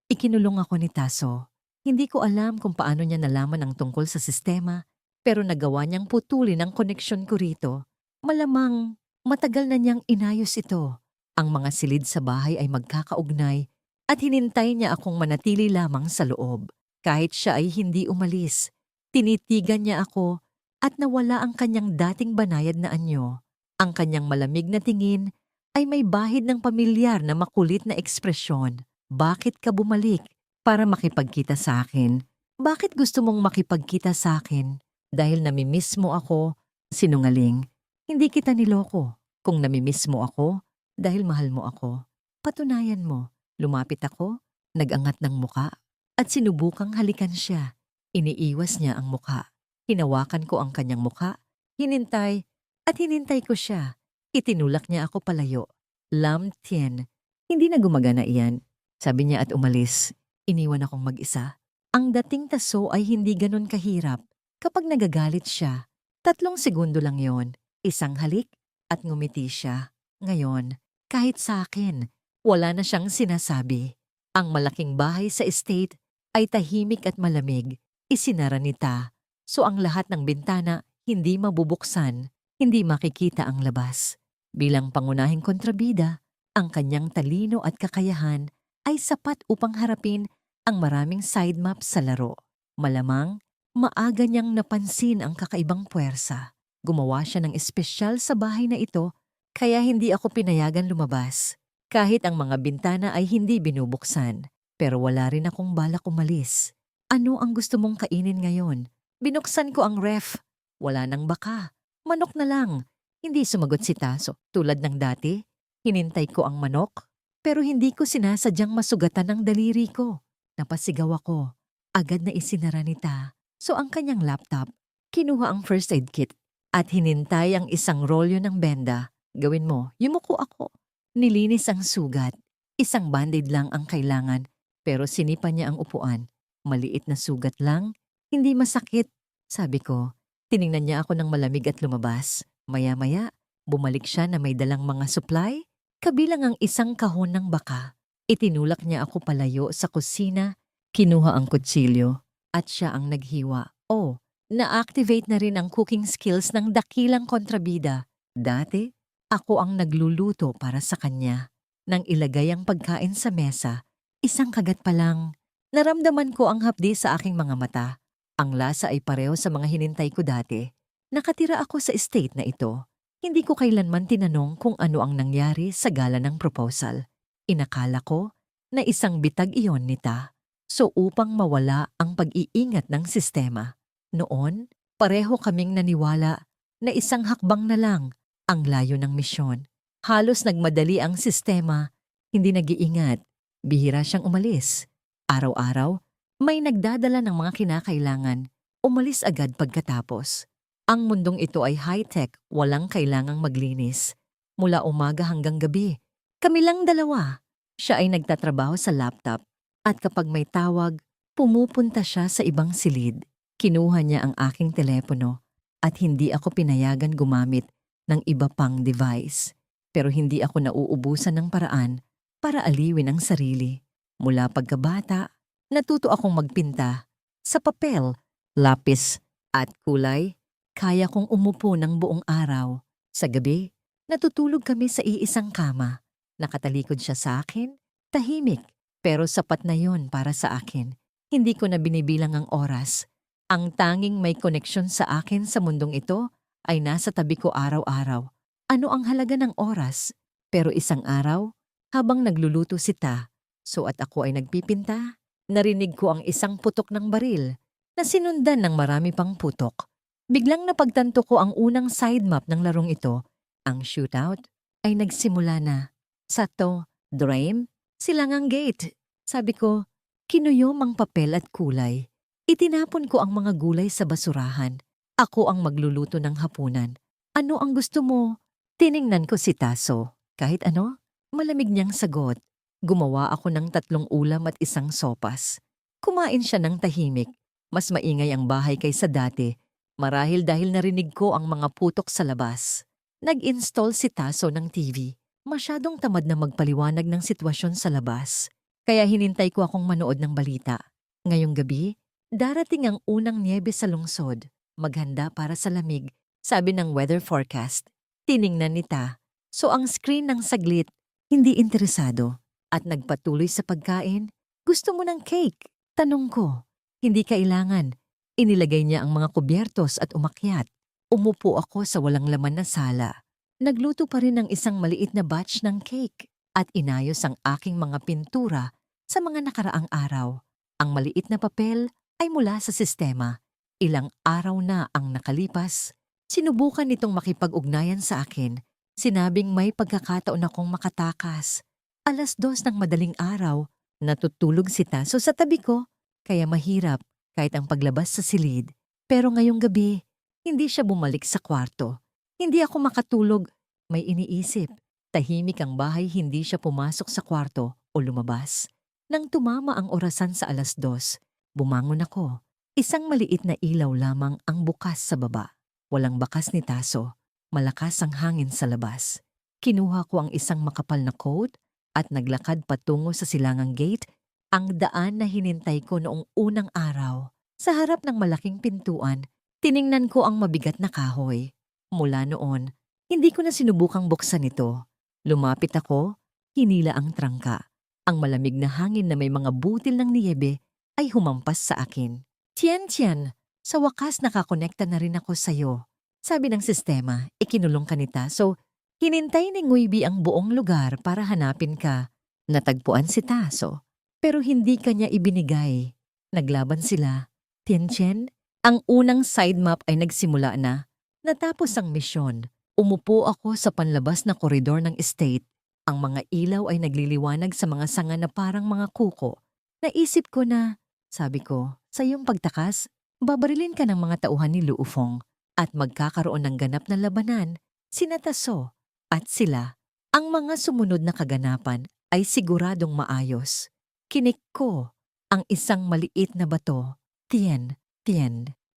Ikinulong ako ni Taso. Hindi ko alam kung paano niya nalaman ang tungkol sa sistema, pero nagawa niyang putulin ang koneksyon ko rito. Malamang, matagal na niyang inayos ito. Ang mga silid sa bahay ay magkakaugnay at hinintay niya akong manatili lamang sa loob. Kahit siya ay hindi umalis, tinitigan niya ako at nawala ang kanyang dating banayad na anyo. Ang kanyang malamig na tingin ay may bahid ng pamilyar na makulit na ekspresyon. Bakit ka bumalik? Para makipagkita sa akin. Bakit gusto mong makipagkita sa akin? Dahil namimiss mo ako? Sinungaling. Hindi kita niloko. Kung namimiss mo ako, dahil mahal mo ako. Patunayan mo. Lumapit ako, nagangat ng muka, at sinubukang halikan siya. Iniiwas niya ang muka. Hinawakan ko ang kanyang muka, hinintay ko siya. Itinulak niya ako palayo. Lam Tien, hindi na gumagana iyan. Sabi niya at umalis. Iniwan akong mag-isa. Ang dating Taso ay hindi ganon kahirap. Kapag nagagalit siya, 3 segundo lang yon. Isang halik at ngumiti siya. Ngayon, kahit sa akin, wala na siyang sinasabi. Ang malaking bahay sa estate ay tahimik at malamig. Isinara nita. So ang lahat ng bintana hindi mabubuksan, hindi makikita ang labas. Bilang pangunahing kontrabida, ang kanyang talino at kakayahan ay sapat upang harapin ang maraming side maps sa laro. Malamang, maaga niyang napansin ang kakaibang puwersa. Gumawa siya ng espesyal sa bahay na ito, kaya hindi ako pinayagan lumabas. Kahit ang mga bintana ay hindi binubuksan, pero wala rin akong balak umalis. Ano ang gusto mong kainin ngayon? Binuksan ko ang ref. Wala nang baka. Manok na lang. Hindi sumagot si Taso. Tulad ng dati, hinintay ko ang manok, pero hindi ko sinasadyang masugatan ng daliri ko. Napasigaw ako. Agad na isinara nita. So ang kanyang laptop, kinuha ang first aid kit at hinintay ang isang rolyo ng benda. Gawin mo, yumuko ako. Nilinis ang sugat. Isang band-aid lang ang kailangan, pero sinipa niya ang upuan. Maliit na sugat lang, hindi masakit. Sabi ko, tiningnan niya ako ng malamig at lumabas. Maya-maya, bumalik siya na may dalang mga supply, kabilang ang isang kahon ng baka. Itinulak niya ako palayo sa kusina, kinuha ang kutsilyo, at siya ang naghiwa. Oh, na-activate na rin ang cooking skills ng dakilang kontrabida. Dati, ako ang nagluluto para sa kanya. Nang ilagay ang pagkain sa mesa, isang kagat pa lang, naramdaman ko ang hapdi sa aking mga mata. Ang lasa ay pareho sa mga hinintay ko dati. Nakatira ako sa estate na ito. Hindi ko kailanman tinanong kung ano ang nangyari sa gala ng proposal. Inakala ko na isang bitag iyon nita. So upang mawala ang pag-iingat ng sistema. Noon, pareho kaming naniwala na isang hakbang na lang ang layo ng misyon. Halos nagmadali ang sistema, hindi nag-iingat. Bihira siyang umalis. Araw-araw, may nagdadala ng mga kinakailangan. Umalis agad pagkatapos. Ang mundong ito ay high-tech, walang kailangang maglinis. Mula umaga hanggang gabi, kami lang dalawa. Siya ay nagtatrabaho sa laptop at kapag may tawag, pumupunta siya sa ibang silid. Kinuha niya ang aking telepono at hindi ako pinayagan gumamit ng iba pang device. Pero hindi ako nauubusan ng paraan para aliwin ang sarili. Mula pagkabata, Natuto akong magpinta. Sa papel, lapis, at kulay, kaya kong umupo ng buong araw. Sa gabi, natutulog kami sa iisang kama. Nakatalikod siya sa akin, tahimik, pero sapat na yon para sa akin. Hindi ko na binibilang ang oras. Ang tanging may koneksyon sa akin sa mundong ito ay nasa tabi ko araw-araw. Ano ang halaga ng oras? Pero isang araw, habang nagluluto si Ta, at ako ay nagpipinta, narinig ko ang isang putok ng baril na sinundan ng marami pang putok. Biglang napagtanto ko ang unang side map ng larong ito. Ang shootout ay nagsimula na. Sato, drain, silangang gate. Sabi ko, kinuyom ang papel at kulay. Itinapon ko ang mga gulay sa basurahan. Ako ang magluluto ng hapunan. Ano ang gusto mo? Tiningnan ko si Taso. Kahit ano, malamig niyang sagot. Gumawa ako ng 3 ulam at 1 sopas. Kumain siya ng tahimik. Mas maingay ang bahay kaysa dati. Marahil dahil narinig ko ang mga putok sa labas. Nag-install si Taso ng TV. Masyadong tamad na magpaliwanag ng sitwasyon sa labas. Kaya hinintay ko akong manood ng balita. Ngayong gabi, darating ang unang niyebe sa lungsod. Maghanda para sa lamig, sabi ng weather forecast. Tiningnan ni Ta. So ang screen ng saglit, hindi interesado. At nagpatuloy sa pagkain. Gusto mo ng cake? Tanong ko. Hindi kailangan. Inilagay niya ang mga kubyertos at umakyat. Umupo ako sa walang laman na sala. Nagluto pa rin ng isang maliit na batch ng cake at inayos ang aking mga pintura sa mga nakaraang araw. Ang maliit na papel ay mula sa sistema. Ilang araw na ang nakalipas. Sinubukan nitong makipag-ugnayan sa akin. Sinabing may pagkakataon akong makatakas. 2:00 ng madaling araw, natutulog si Taso sa tabi ko, kaya mahirap kahit ang paglabas sa silid. Pero ngayong gabi, hindi siya bumalik sa kwarto. Hindi ako makatulog, may iniisip. Tahimik ang bahay, hindi siya pumasok sa kwarto o lumabas. Nang tumama ang orasan sa 2:00, bumangon ako. Isang maliit na ilaw lamang ang bukas sa baba. Walang bakas ni Taso. Malakas ang hangin sa labas. Kinuha ko ang isang makapal na coat at naglakad patungo sa silangang gate, ang daan na hinintay ko noong unang araw. Sa harap ng malaking pintuan, tiningnan ko ang mabigat na kahoy. Mula noon, hindi ko na sinubukang buksan ito. Lumapit ako, hinila ang trangka. Ang malamig na hangin na may mga butil ng niyebe ay humampas sa akin. Tiyan, sa wakas nakakonekta na rin ako sa'yo. Sabi ng sistema, ikinulong ka ni Taso. Hinintay ni Nguibi ang buong lugar para hanapin ka. Natagpuan si Taso, pero hindi kanya ibinigay. Naglaban sila. Tianchen, ang unang side map ay nagsimula na. Natapos ang misyon. Umupo ako sa panlabas na koridor ng estate. Ang mga ilaw ay nagliliwanag sa mga sanga na parang mga kuko. Naisip ko na, sabi ko, sa iyong pagtakas, babarilin ka ng mga tauhan ni Luufong at magkakaroon ng ganap na labanan, sina Taso. At sila, ang mga sumunod na kaganapan ay siguradong maayos. Kinik ko ang isang maliit na bato, Tien,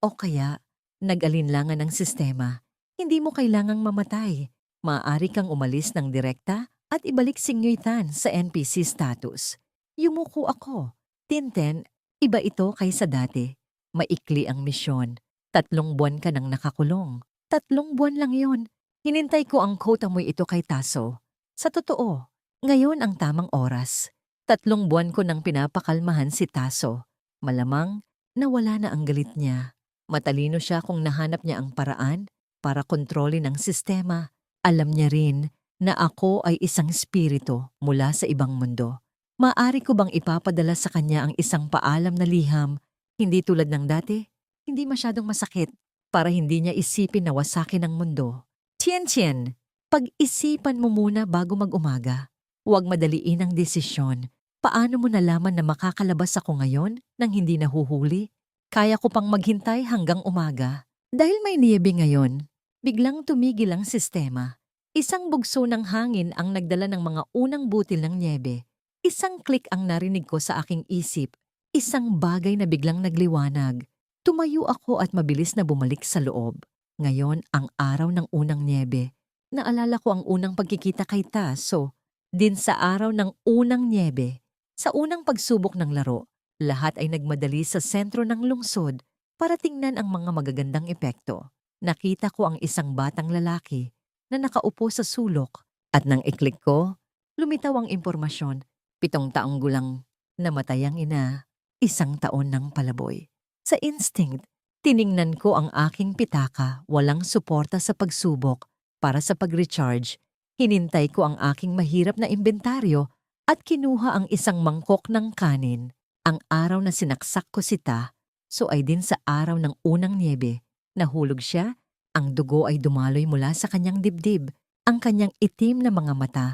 o kaya nag-alinlangan ng sistema. Hindi mo kailangang mamatay. Maaari kang umalis ng direkta at ibalik si Nguyen sa NPC status. Yumuko ako. Tinten, iba ito kaysa dati. Maikli ang misyon. 3 buwan ka nang nakakulong. 3 buwan lang yon. Hinintay ko ang quota mo ito kay Taso. Sa totoo, ngayon ang tamang oras. 3 buwan ko nang pinapakalmahan si Taso. Malamang, nawala na ang galit niya. Matalino siya kung nahanap niya ang paraan para kontrolin ang sistema. Alam niya rin na ako ay isang espiritu mula sa ibang mundo. Maaari ko bang ipapadala sa kanya ang isang paalam na liham, hindi tulad ng dati? Hindi masyadong masakit para hindi niya isipin na wasakin ang mundo. Tien, pag-isipan mo muna bago mag-umaga. Huwag madaliin ang desisyon. Paano mo nalaman na makakalabas ako ngayon nang hindi nahuhuli? Kaya ko pang maghintay hanggang umaga. Dahil may niyebe ngayon, biglang tumigil ang sistema. Isang bugso ng hangin ang nagdala ng mga unang butil ng niyebe. Isang click ang narinig ko sa aking isip. Isang bagay na biglang nagliwanag. Tumayo ako at mabilis na bumalik sa loob. Ngayon ang araw ng unang niyebe. Naalala ko ang unang pagkikita kay Taso. Din sa araw ng unang niyebe. Sa unang pagsubok ng laro, Lahat ay nagmadali sa sentro ng lungsod para tingnan ang mga magagandang epekto. Nakita ko ang isang batang lalaki na nakaupo sa sulok at nang iklik ko, lumitaw ang impormasyon. 7 taong gulang namatay ang ina, 1 taon ng palaboy. Sa instinct, tiningnan ko ang aking pitaka, walang suporta sa pagsubok para sa pag-recharge. Hinintay ko ang aking mahirap na imbentaryo at kinuha ang isang mangkok ng kanin. Ang araw na sinaksak ko si Ta, so ay din sa araw ng unang niyebe. Nahulog siya, ang dugo ay dumaloy mula sa kanyang dibdib. Ang kanyang itim na mga mata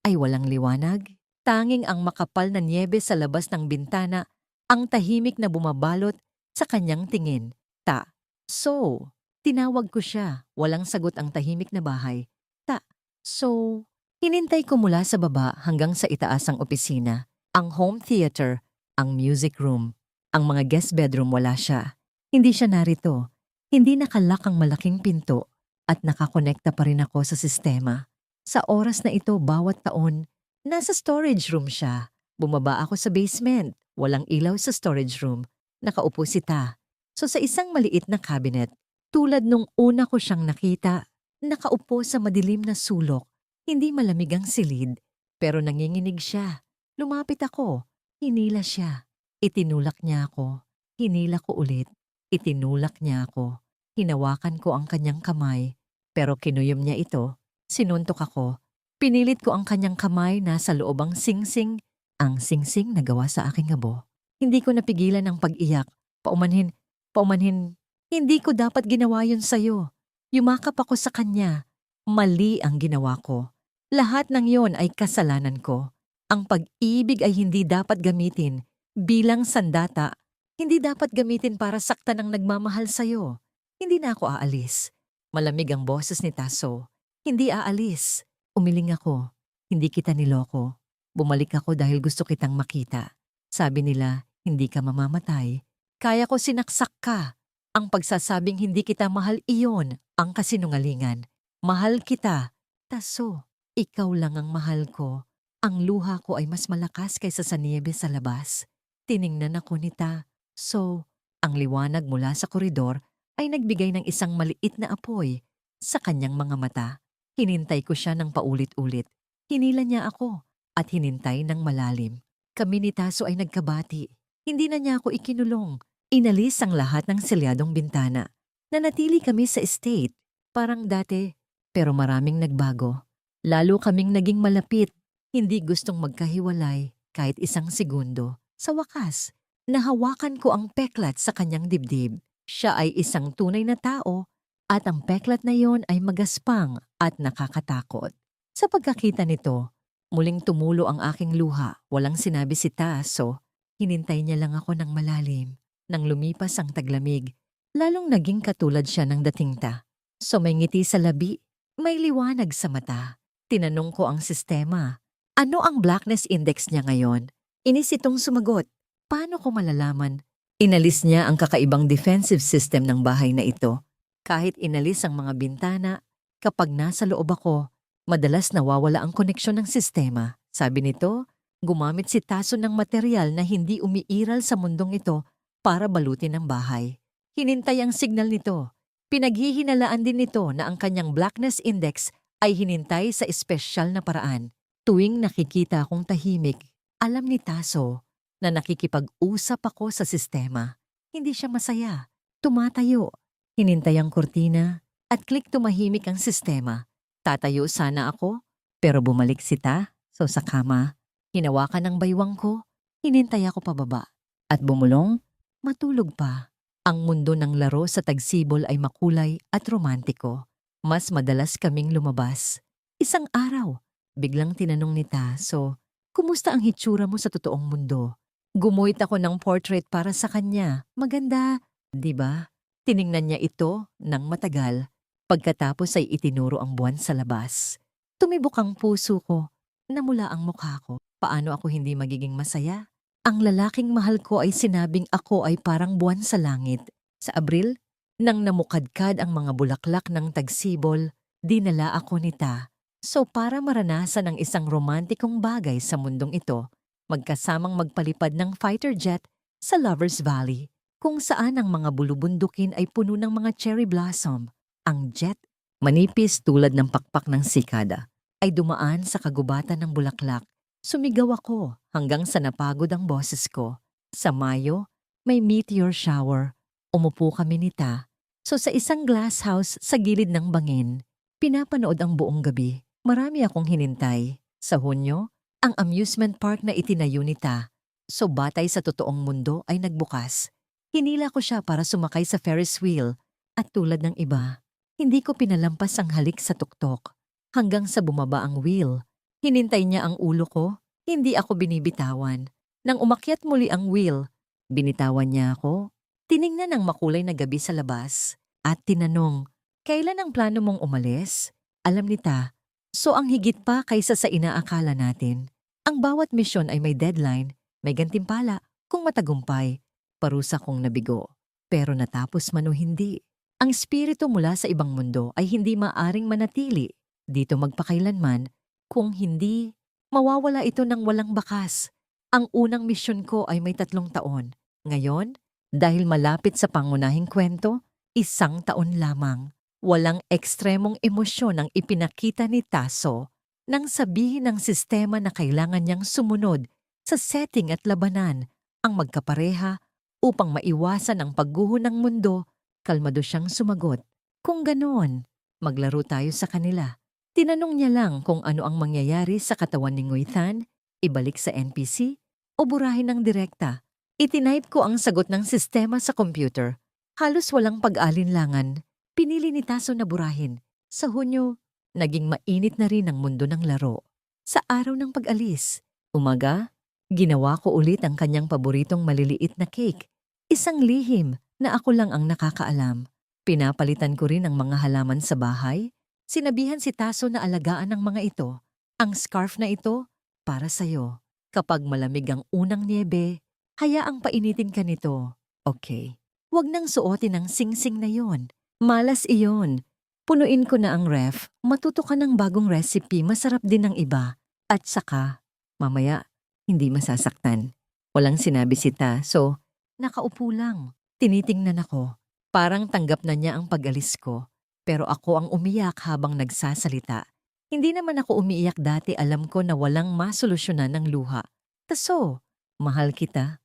ay walang liwanag. Tanging ang makapal na niyebe sa labas ng bintana ang tahimik na bumabalot sa kanyang tingin. Ta. So, tinawag ko siya. Walang sagot ang tahimik na bahay. Ta. So, hinintay ko mula sa baba hanggang sa itaas ang opisina, ang home theater, ang music room, ang mga guest bedroom wala siya. Hindi siya narito. Hindi nakalak ang malaking pinto at nakakonekta pa rin ako sa sistema. Sa oras na ito bawat taon, nasa storage room siya. Bumaba ako sa basement. Walang ilaw sa storage room. Nakaupo si Ta. So sa isang maliit na cabinet, tulad nung una ko siyang nakita, nakaupo sa madilim na sulok. Hindi malamig ang silid, pero nanginginig siya. Lumapit ako. Hinila siya. Itinulak niya ako. Hinila ko ulit. Itinulak niya ako. Hinawakan ko ang kanyang kamay, pero kinuyom niya ito. Sinuntok ako. Pinilit ko ang kanyang kamay na sa loob ang singsing. Ang singsing na gawa sa aking abo. Hindi ko napigilan ang pag-iyak. Paumanhin. Hindi ko dapat ginawa yun sa'yo. Yumakap ako sa kanya. Mali ang ginawa ko. Lahat ng yon ay kasalanan ko. Ang pag-ibig ay hindi dapat gamitin bilang sandata. Hindi dapat gamitin para saktan ang nagmamahal sa'yo. Hindi na ako aalis. Malamig ang boses ni Taso. Hindi aalis. Umiling ako. Hindi kita niloko. Bumalik ako dahil gusto kitang makita. Sabi nila, hindi ka mamamatay. Kaya ko sinaksak ka. Ang pagsasabing hindi kita mahal iyon ang kasinungalingan. Mahal kita. Taso, ikaw lang ang mahal ko. Ang luha ko ay mas malakas kaysa sa niyebe sa labas. Tiningnan ako ni Ta. So, ang liwanag mula sa koridor ay nagbigay ng isang maliit na apoy sa kanyang mga mata. Hinintay ko siya ng paulit-ulit. Hinila niya ako at hinintay ng malalim. Kami ni Taso ay nagkabati. Hindi na niya ako ikinulong. Inalis ang lahat ng selyadong bintana. Nanatili kami sa estate. Parang dati, pero maraming nagbago. Lalo kaming naging malapit. Hindi gustong magkahiwalay kahit isang segundo. Sa wakas, nahawakan ko ang peklat sa kanyang dibdib. Siya ay isang tunay na tao at ang peklat na yon ay magaspang at nakakatakot. Sa pagkakita nito, muling tumulo ang aking luha. Walang sinabi si Taso. Hinintay niya lang ako ng malalim. Nang lumipas ang taglamig, lalong naging katulad siya ng dating Ta. So may ngiti sa labi, may liwanag sa mata. Tinanong ko ang sistema. Ano ang blackness index niya ngayon? Inis itong sumagot. Paano ko malalaman? Inalis niya ang kakaibang defensive system ng bahay na ito. Kahit inalis ang mga bintana, kapag nasa loob ako, madalas nawawala ang koneksyon ng sistema. Sabi nito, gumamit si Taso ng material na hindi umiiral sa mundong ito para balutin ang bahay. Hinintay ang signal nito. Pinaghihinalaan din nito na ang kanyang blackness index ay hinintay sa espesyal na paraan. Tuwing nakikita akong tahimik, alam ni Taso na nakikipag-usap ako sa sistema. Hindi siya masaya. Tumatayo. Hinintay ang kurtina at klik tumahimik ang sistema. Tatayo sana ako, pero bumalik si Ta. So sa kama, hinawakan ng baywang ko, hinintay ako pababa. At bumulong, matulog pa. Ang mundo ng laro sa Tagsibol ay makulay at romantiko. Mas madalas kaming lumabas. Isang araw, biglang tinanong ni Taso, kumusta ang hitsura mo sa totoong mundo? Gumuhit ako ng portrait para sa kanya. Maganda, di ba? Tiningnan niya ito ng matagal. Pagkatapos ay itinuro ang buwan sa labas. Tumibok ang puso ko. Namula ang mukha ko. Paano ako hindi magiging masaya? Ang lalaking mahal ko ay sinabing ako ay parang buwan sa langit. Sa Abril, nang namukadkad ang mga bulaklak ng Tagsibol, dinala ako ni Ta. So para maranasan ang isang romantikong bagay sa mundong ito, magkasamang magpalipad ng fighter jet sa Lover's Valley, kung saan ang mga bulubundukin ay puno ng mga cherry blossom. Ang jet, manipis tulad ng pakpak ng sikada, ay dumaan sa kagubatan ng bulaklak. Sumigaw ako hanggang sa napagod ang boses ko. Sa Mayo, may meteor shower. Umupo kami ni Ta. So sa isang glass house sa gilid ng bangin, pinapanood ang buong gabi. Marami akong hinintay. Sa Hunyo, ang amusement park na itinayo ni Ta. So batay sa totoong mundo ay nagbukas. Hinila ko siya para sumakay sa Ferris wheel at tulad ng iba, hindi ko pinalampas ang halik sa tuktok. Hanggang sa bumaba ang wheel, hinintay niya ang ulo ko, hindi ako binibitawan. Nang umakyat muli ang wheel, binitawan niya ako. Tiningnan ang makulay na gabi sa labas at tinanong, "Kailan ang plano mong umalis?" Alam ni Ta, so ang higit pa kaysa sa inaakala natin. Ang bawat misyon ay may deadline, may gantimpala, kung matagumpay. Parusa kong nabigo. Pero natapos man o hindi, ang espiritu mula sa ibang mundo ay hindi maaring manatili dito magpakailanman. Kung hindi, mawawala ito ng walang bakas. Ang unang misyon ko ay may 3 taon. Ngayon, dahil malapit sa pangunahing kwento, 1 taon lamang. Walang ekstremong emosyon ang ipinakita ni Tasso nang sabihin ng sistema na kailangan niyang sumunod sa setting at labanan ang magkapareha upang maiwasan ang pagguho ng mundo. Kalmado siyang sumagot, "Kung ganoon, maglaro tayo sa kanila." Tinanong niya lang kung ano ang mangyayari sa katawan ni Nguy Than, ibalik sa NPC o burahin ng direkta. Itinipe ko ang sagot ng sistema sa computer. Halos walang pag-alinlangan. Pinili ni Tasso na burahin. Sa Hunyo, naging mainit na rin ang mundo ng laro. Sa araw ng pag-alis, umaga, ginawa ko ulit ang kanyang paboritong maliliit na cake. Isang lihim na ako lang ang nakakaalam. Pinapalitan ko rin ang mga halaman sa bahay. Sinabihan si Tasso na alagaan ang mga ito. Ang scarf na ito, para sa'yo. Kapag malamig ang unang niebe, hayaang painitin ka nito. Okay. Huwag nang suotin ang singsing na yon. Malas iyon. Punuin ko na ang ref, matuto ka ng bagong recipe, masarap din ng iba. At saka, mamaya, hindi masasaktan. Walang sinabi si Ta, so nakaupo lang. Tinitingnan ako. Parang tanggap na niya ang pag-alis ko. Pero ako ang umiyak habang nagsasalita. Hindi naman ako umiiyak dati, alam ko na walang masolusyonan ng luha. Taso, mahal kita.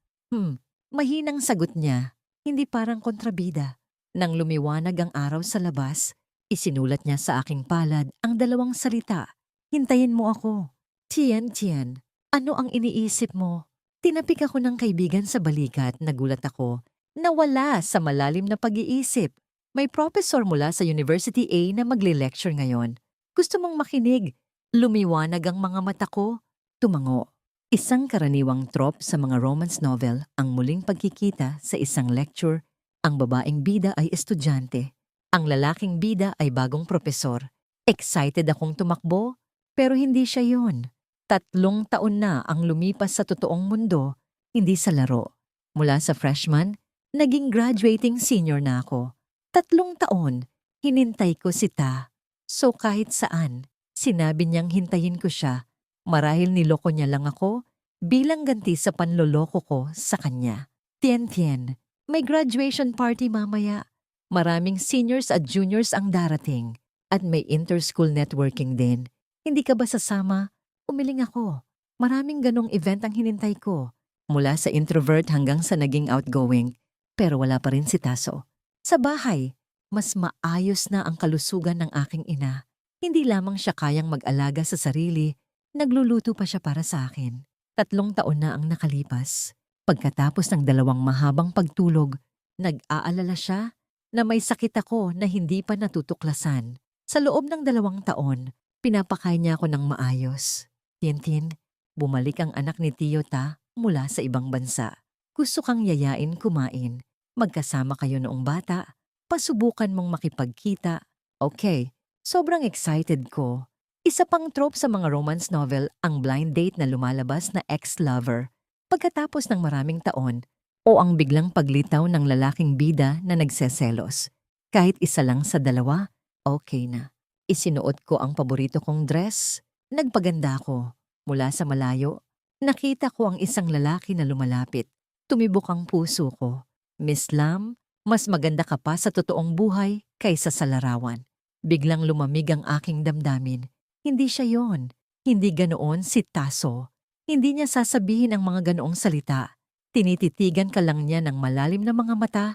Mahinang sagot niya, hindi parang kontrabida. Nang lumiwanag ang araw sa labas, isinulat niya sa aking palad ang 2 salita. "Hintayin mo ako." "Tian, Tian, ano ang iniisip mo?" Tinapik ako ng kaibigan sa balikat, nagulat ako. Nawala sa malalim na pag-iisip. May professor mula sa University A na magle-lecture ngayon. Gusto mong makinig? Lumiwanag ang mga mata ko. Tumango. Isang karaniwang trope sa mga romance novel ang muling pagkikita sa isang lecture. Ang babaeng bida ay estudyante. Ang lalaking bida ay bagong propesor. Excited akong tumakbo, pero hindi siya yon. 3 taon na ang lumipas sa totoong mundo, hindi sa laro. Mula sa freshman, naging graduating senior na ako. 3 taon, hinintay ko si Ta. So kahit saan, sinabi niyang hintayin ko siya. Marahil niloko niya lang ako bilang ganti sa panloloko ko sa kanya. Tien Tien, may graduation party mamaya. Maraming seniors at juniors ang darating. At may inter-school networking din. Hindi ka ba sasama? Umiling ako. Maraming ganong event ang hinintay ko. Mula sa introvert hanggang sa naging outgoing. Pero wala pa rin si Tasso. Sa bahay, mas maayos na ang kalusugan ng aking ina. Hindi lamang siya kayang mag-alaga sa sarili, nagluluto pa siya para sa akin. 3 taon na ang nakalipas. Pagkatapos ng 2 mahabang pagtulog, nag-aalala siya na may sakit ako na hindi pa natutuklasan. Sa loob ng 2 taon, pinapakain niya ako ng maayos. Tintin, bumalik ang anak ni Tio Ta mula sa ibang bansa. Gusto kang yayain kumain. Magkasama kayo noong bata. Pasubukan mong makipagkita. Okay, sobrang excited ko. Isa pang trope sa mga romance novel ang blind date na lumalabas na ex-lover. Pagkatapos ng maraming taon, o ang biglang paglitaw ng lalaking bida na nagseselos. Kahit isa lang sa 2, okay na. Isinuot ko ang paborito kong dress. Nagpaganda ko. Mula sa malayo, nakita ko ang isang lalaki na lumalapit. Tumibok ang puso ko. Miss Lam, mas maganda ka pa sa totoong buhay kaysa sa larawan. Biglang lumamig ang aking damdamin. Hindi siya yon. Hindi ganoon si Taso. Hindi niya sasabihin ang mga ganoong salita. Tinititigan ka lang niya ng malalim na mga mata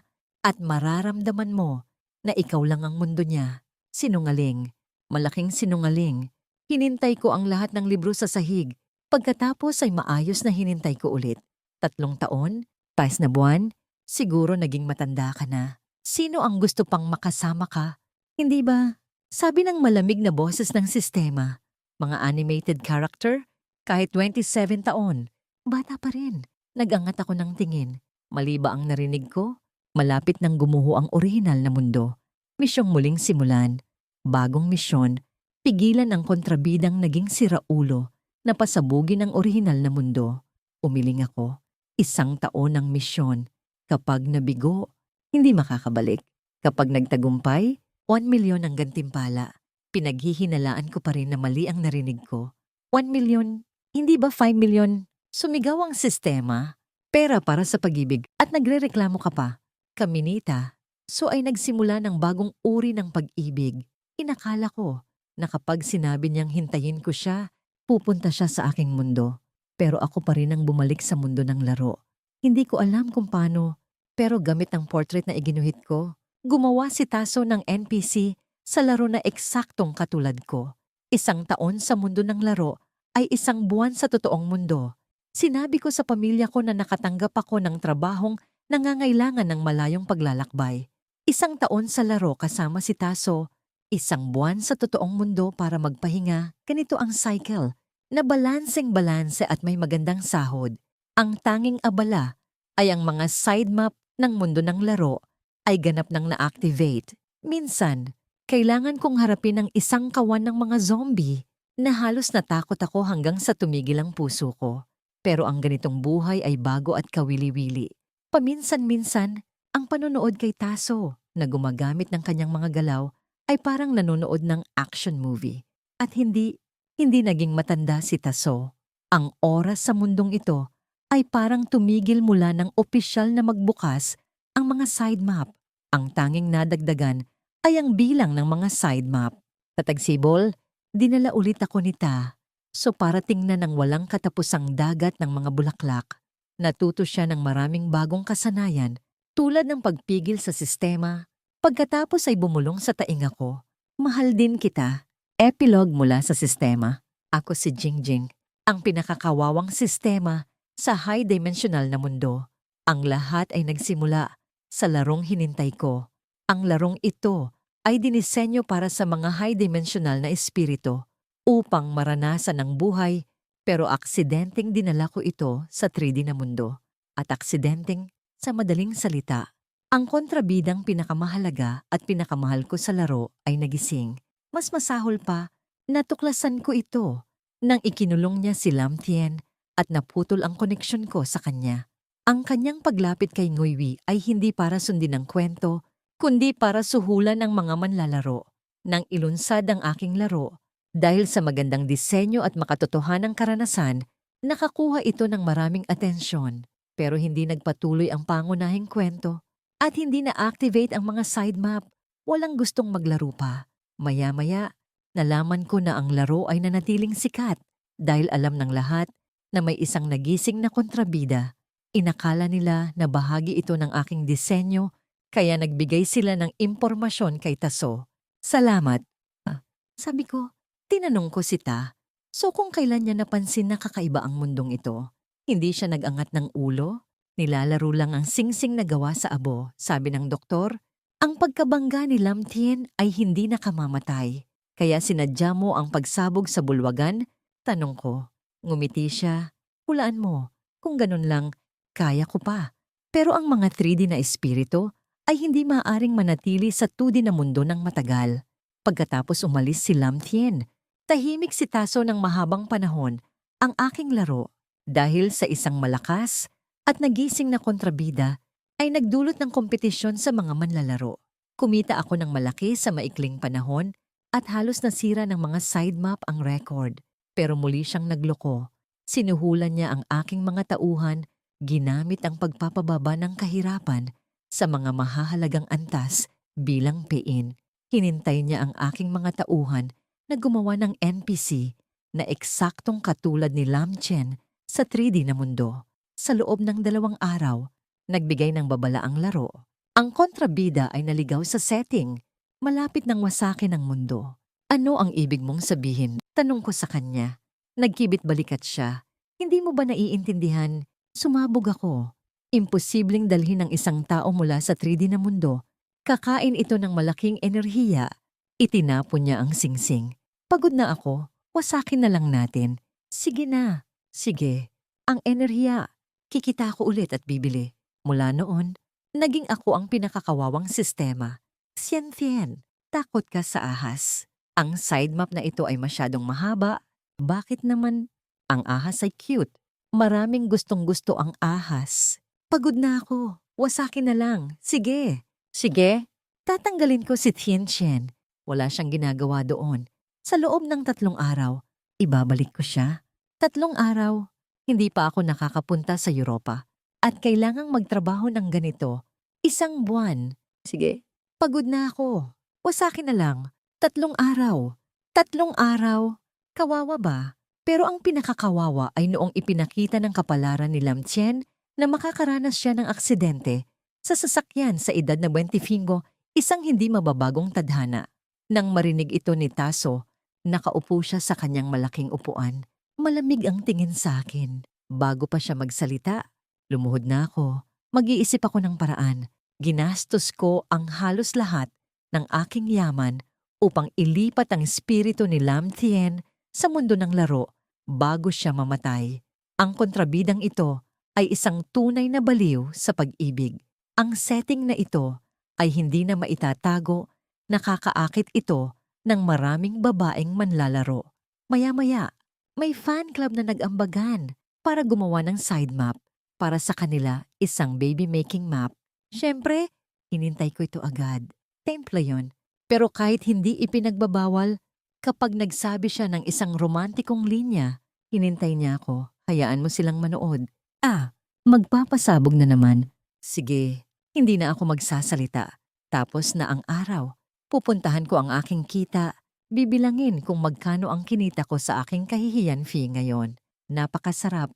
at mararamdaman mo na ikaw lang ang mundo niya. Sinungaling. Malaking sinungaling. Hinintay ko ang lahat ng libro sa sahig. Pagkatapos ay maayos na hinintay ko ulit. 3 taon, 5 na buwan, siguro naging matanda ka na. Sino ang gusto pang makasama ka? Hindi ba? Sabi ng malamig na boses ng sistema. Mga animated character, kahit 27 taon, bata pa rin. Nag-angat ako ng tingin. Mali ba ang narinig ko? Malapit nang gumuho ang orihinal na mundo. Misyong muling simulan. Bagong misyon. Pigilan ang kontrabidang naging siraulo na pasabugin ang orihinal na mundo. Umiling ako. 1 taon ng misyon. Kapag nabigo, hindi makakabalik. Kapag nagtagumpay, 1 milyon ang gantimpala. Pinaghihinalaan ko pa rin na mali ang narinig ko. 1 milyon, hindi ba 5 milyon? Sumigaw ang sistema. Pera para sa pag-ibig at nagrereklamo ka pa. Kaminita, so ay nagsimula ng bagong uri ng pag-ibig. Inakala ko na kapag sinabi niyang hintayin ko siya, pupunta siya sa aking mundo. Pero ako pa rin ang bumalik sa mundo ng laro. Hindi ko alam kung paano, pero gamit ang portrait na iginuhit ko, gumawa si Taso ng NPC sa laro na eksaktong katulad ko. 1 taon sa mundo ng laro ay 1 buwan sa totoong mundo. Sinabi ko sa pamilya ko na nakatanggap ako ng trabahong nangangailangan ng malayong paglalakbay. 1 taon sa laro kasama si Taso, 1 buwan sa totoong mundo para magpahinga. Ganito ang cycle, na balanseng-balanse at may magandang sahod. Ang tanging abala ay ang mga side map ng mundo ng laro ay ganap nang na-activate. Minsan, kailangan kong harapin ang 1 kawan ng mga zombie na halos natakot ako hanggang sa tumigil ang puso ko. Pero ang ganitong buhay ay bago at kawili-wili. Paminsan-minsan, ang panonood kay Taso na gumagamit ng kanyang mga galaw ay parang nanonood ng action movie. At hindi naging matanda si Taso. Ang oras sa mundong ito ay parang tumigil mula ng opisyal na magbukas ang mga side map. Ang tanging nadagdagan ay ang bilang ng mga side map. Tatagsibol, dinala ulit ako ni Ta. So para tingnan ng walang katapusang dagat ng mga bulaklak. Natuto siya ng maraming bagong kasanayan tulad ng pagpigil sa sistema. Pagkatapos ay bumulong sa tainga ko. Mahal din kita. Epilogue mula sa sistema. Ako si Jingjing, ang pinakakawawang sistema sa high-dimensional na mundo. Ang lahat ay nagsimula sa larong hinintay ko. Ang larong ito ay dinisenyo para sa mga high-dimensional na espiritu upang maranasan ang buhay, pero aksidenteng dinala ko ito sa 3D na mundo. At aksidenteng, sa madaling salita, ang kontrabidang pinakamahalaga at pinakamahal ko sa laro ay nagising. Mas masahol pa, natuklasan ko ito nang ikinulong niya si Lam Tien at naputol ang koneksyon ko sa kanya. Ang kanyang paglapit kay Nguiwi ay hindi para sundin ang kwento, kundi para suhulan ng mga manlalaro. Nang ilunsad ang aking laro, dahil sa magandang disenyo at makatotohanang karanasan, nakakuha ito ng maraming atensyon. Pero hindi nagpatuloy ang pangunahing kwento at hindi na-activate ang mga side map. Walang gustong maglaro pa. Maya-maya, nalaman ko na ang laro ay nanatiling sikat dahil alam ng lahat na may isang nagising na kontrabida. Inakala nila na bahagi ito ng aking disenyo kaya nagbigay sila ng impormasyon kay Taso. Salamat. Sabi ko, tinanong ko si Ta, so kung kailan niya napansin na kakaiba ang mundong ito, hindi siya nag-angat ng ulo, nilalaro lang ang singsing na gawa sa abo. Sabi ng doktor, ang pagkabangga ni Lam Tien ay hindi nakamamatay, kaya sinadya mo ang pagsabog sa bulwagan? Tanong ko. Ngumiti siya, hulaan mo, kung ganun lang, kaya ko pa. Pero ang mga 3D na espiritu ay hindi maaaring manatili sa 2D na mundo ng matagal. Pagkatapos umalis si Lam Tien, tahimik si Taso ng mahabang panahon ang aking laro dahil sa isang malakas at nagising na kontrabida ay nagdulot ng kompetisyon sa mga manlalaro. Kumita ako ng malaki sa maikling panahon at halos nasira ng mga side map ang record. Pero muli siyang nagloko. Sinuhulan niya ang aking mga tauhan ginamit ang pagpapababa ng kahirapan sa mga mahahalagang antas bilang pein. Hinintay niya ang aking mga tauhan na gumawa ng NPC na eksaktong katulad ni Lam Chen sa 3D na mundo. Sa loob ng 2 araw, nagbigay ng babala ang laro. Ang kontrabida ay naligaw sa setting, malapit ng wasakin ang mundo. Ano ang ibig mong sabihin? Tanong ko sa kanya. Nagkibit balikat siya. Hindi mo ba naiintindihan? Sumabog ako. Imposibleng dalhin ng isang tao mula sa 3D na mundo. Kakain ito ng malaking enerhiya. Itinapon niya ang singsing. Pagod na ako. Wasakin na lang natin. Sige na. Sige. Ang enerhiya. Kikita ako ulit at bibili. Mula noon, naging ako ang pinakakawawang sistema. Sien-tien. Takot ka sa ahas. Ang side map na ito ay masyadong mahaba. Bakit naman? Ang ahas ay cute. Maraming gustong-gusto ang ahas. Pagod na ako. Wasakin na lang. Sige. Sige. Tatanggalin ko si Tianchen. Wala siyang ginagawa doon. Sa loob ng 3 araw, ibabalik ko siya. 3 araw. Hindi pa ako nakakapunta sa Europa. At kailangang magtrabaho ng ganito. 1 buwan. Sige. Pagod na ako. Wasakin na lang. 3 araw. 3 araw. Kawawa ba? Pero ang pinakakawawa ay noong ipinakita ng kapalaran ni Lam Chen na makakaranas siya ng aksidente sa sasakyan sa edad na 25, isang hindi mababagong tadhana. Nang marinig ito ni Taso, nakaupo siya sa kanyang malaking upuan. Malamig ang tingin sa akin. Bago pa siya magsalita, lumuhod na ako. Mag-iisip ako ng paraan. Ginastos ko ang halos lahat ng aking yaman upang ilipat ang espiritu ni Lam Tien sa mundo ng laro bago siya mamatay. Ang kontrabidang ito ay isang tunay na baliw sa pag-ibig. Ang setting na ito ay hindi na maitatago, nakakaakit ito ng maraming babaeng manlalaro. Maya-maya, may fan club na nag-ambagan para gumawa ng side map. Para sa kanila, isang baby-making map. Siyempre, hinintay ko ito agad. Templo yun. Pero kahit hindi ipinagbabawal, kapag nagsabi siya ng isang romantikong linya, hinintay niya ako. Hayaan mo silang manood. Magpapasabog na naman. Sige, hindi na ako magsasalita. Tapos na ang araw. Pupuntahan ko ang aking kita. Bibilangin kung magkano ang kinita ko sa aking kahihiyan fee ngayon. Napakasarap.